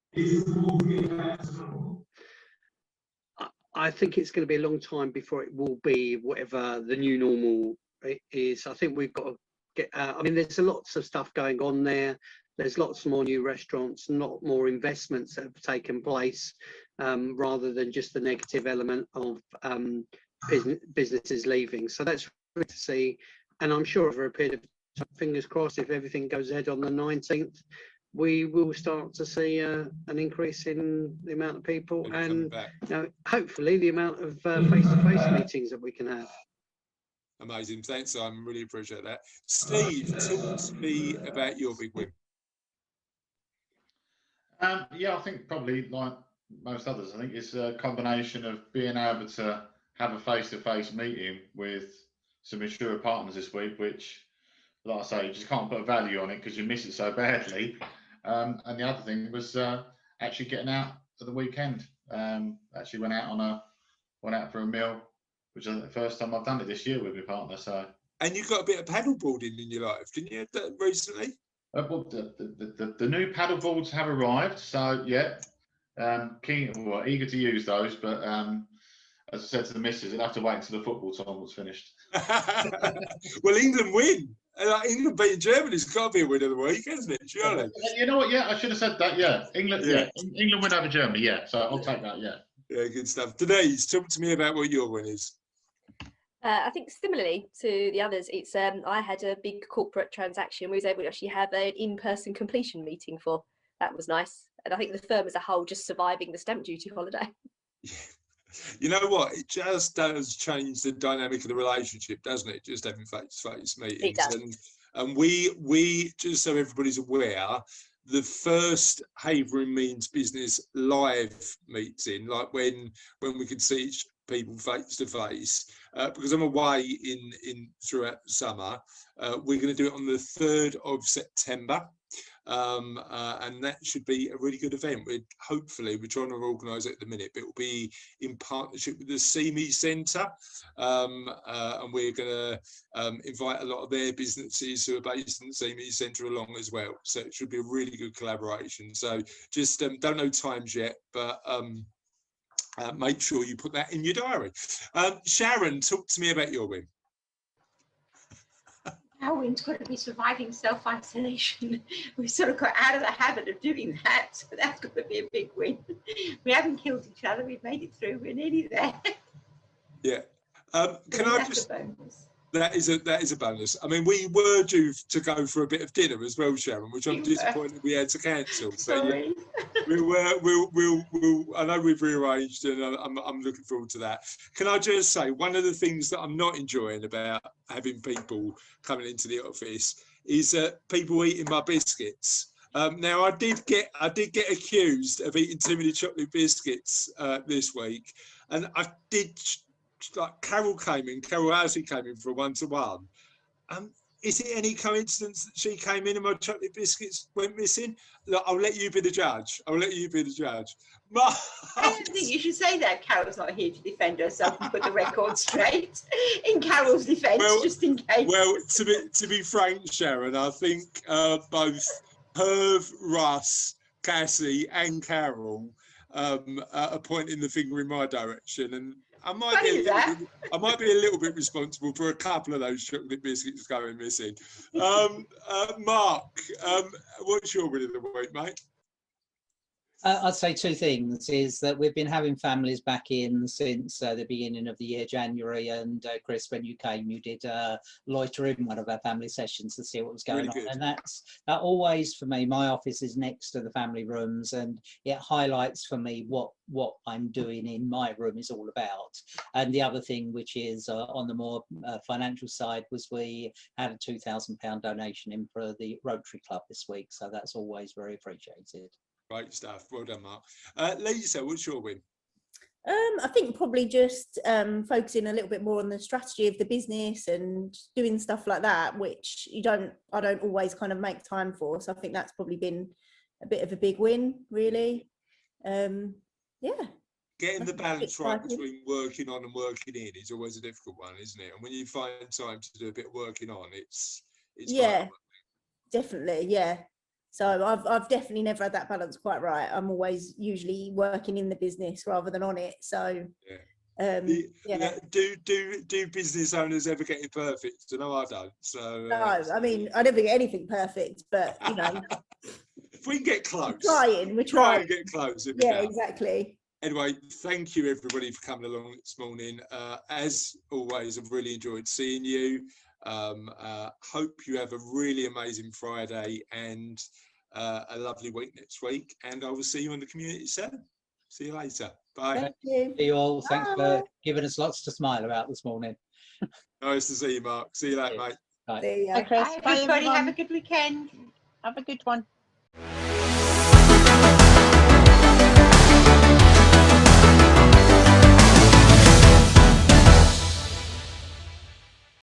I think it's going to be a long time before it will be whatever the new normal is. I think we've got to get I mean, there's lots of stuff going on there. There's lots more new restaurants, not more investments that have taken place, rather than just the negative element of businesses leaving. So that's good to see. And I'm sure over a period of time, fingers crossed, if everything goes ahead on the 19th, we will start to see an increase in the amount of people and hopefully the amount of face-to-face meetings that we can have. Amazing. Thanks, Simon. Really appreciate that. Steve, talk to me about your big win. Yeah, I think probably like most others, I think it's a combination of being able to have a face-to-face meeting with some insurer partners this week, which, like I say, you just can't put a value on it because you miss it so badly. And the other thing was actually getting out at the weekend. Actually went out for a meal, which is the first time I've done it this year with my partner. So. And you got a bit of paddle boarding in your life, didn't you, recently? Well, the new paddle boards have arrived, so yeah, eager to use those. But as I said to the missus, it'll have to wait until the football time was finished. Well, England win. England beating Germany's got to be a win of the week, hasn't it? Surely. You know what? Yeah, I should have said that. Yeah, England. Yeah, England win over Germany. Yeah, so I'll take that. Yeah. Yeah, good stuff. Denise, talk to me about what your win is. I think similarly to the others, it's I had a big corporate transaction. We was able to actually have an in-person completion meeting for. That was nice, and I think the firm as a whole just surviving the stamp duty holiday. You know what? It just does change the dynamic of the relationship, doesn't it? Just having face-to-face meetings. It does. And we just so everybody's aware, the first Havering Means Business live meeting, like when we could see people face to face, because I'm away in throughout the summer. We're going to do it on the 3rd of September. And that should be a really good event. We're trying to organise it at the minute, but it will be in partnership with the CME Centre, and we're going to invite a lot of their businesses who are based in the CME Centre along as well. So it should be a really good collaboration. So just don't know times yet, but make sure you put that in your diary. Sharon, talk to me about your win. Our win's got to be surviving self-isolation. We've sort of got out of the habit of doing that, so that's got to be a big win. We haven't killed each other. We've made it through. We're nearly there. Yeah. Can I just? That is a bonus. I mean, we were due to go for a bit of dinner as well, Sharon, which I'm disappointed we had to cancel. Sorry. We'll, I know we've rearranged, and I'm looking forward to that. Can I just say, one of the things that I'm not enjoying about having people coming into the office is people eating my biscuits. Now, I did get accused of eating too many chocolate biscuits this week, and I did. Like Carol Housley came in for a one-to-one. Is it any coincidence that she came in and my chocolate biscuits went missing? Look, I'll let you be the judge. I don't think you should say that. Carol's not here to defend herself and put the record straight. In Carol's defence, just in case. Well, to be frank, Sharon, I think both Herv, Russ, Cassie, and Carol are pointing the finger in my direction, and I might be a little bit responsible for a couple of those chocolate biscuits going missing. Mark, what's your win of the week, mate? I'd say two things, is that we've been having families back in since the beginning of the year, January, and Chris, when you came, you did loiter in one of our family sessions to see what was going on. And that always, for me, my office is next to the family rooms, and it highlights for me what I'm doing in my room is all about. And the other thing, which is on the more financial side, was we had a £2,000 donation in for the Rotary Club this week. So that's always very appreciated. Great stuff. Well done, Mark. Lisa, what's your win? I think probably just focusing a little bit more on the strategy of the business and doing stuff like that, which I don't always kind of make time for. So I think that's probably been a bit of a big win, really. Yeah. Getting the balance right between working on and working in is always a difficult one, isn't it? And when you find time to do a bit of working on, it's yeah, definitely, yeah. So I've definitely never had that balance quite right. I'm always usually working in the business rather than on it. So do business owners ever get it perfect? No, I don't. So no, I mean, I never get anything perfect, but you know, if we can get close, we're trying and get close. Yeah, exactly. Anyway, thank you everybody for coming along this morning. As always, I've really enjoyed seeing you. Hope you have a really amazing Friday and a lovely week next week, and I will see you on the community soon. See you later. Bye. Thank you. See you all. Thanks for giving us lots to smile about this morning. Nice to see you, Mark. See you later, mate. Bye. See ya. Bye, Chris. Bye, Bye, everybody. everyone. Have a good weekend. Have a good one.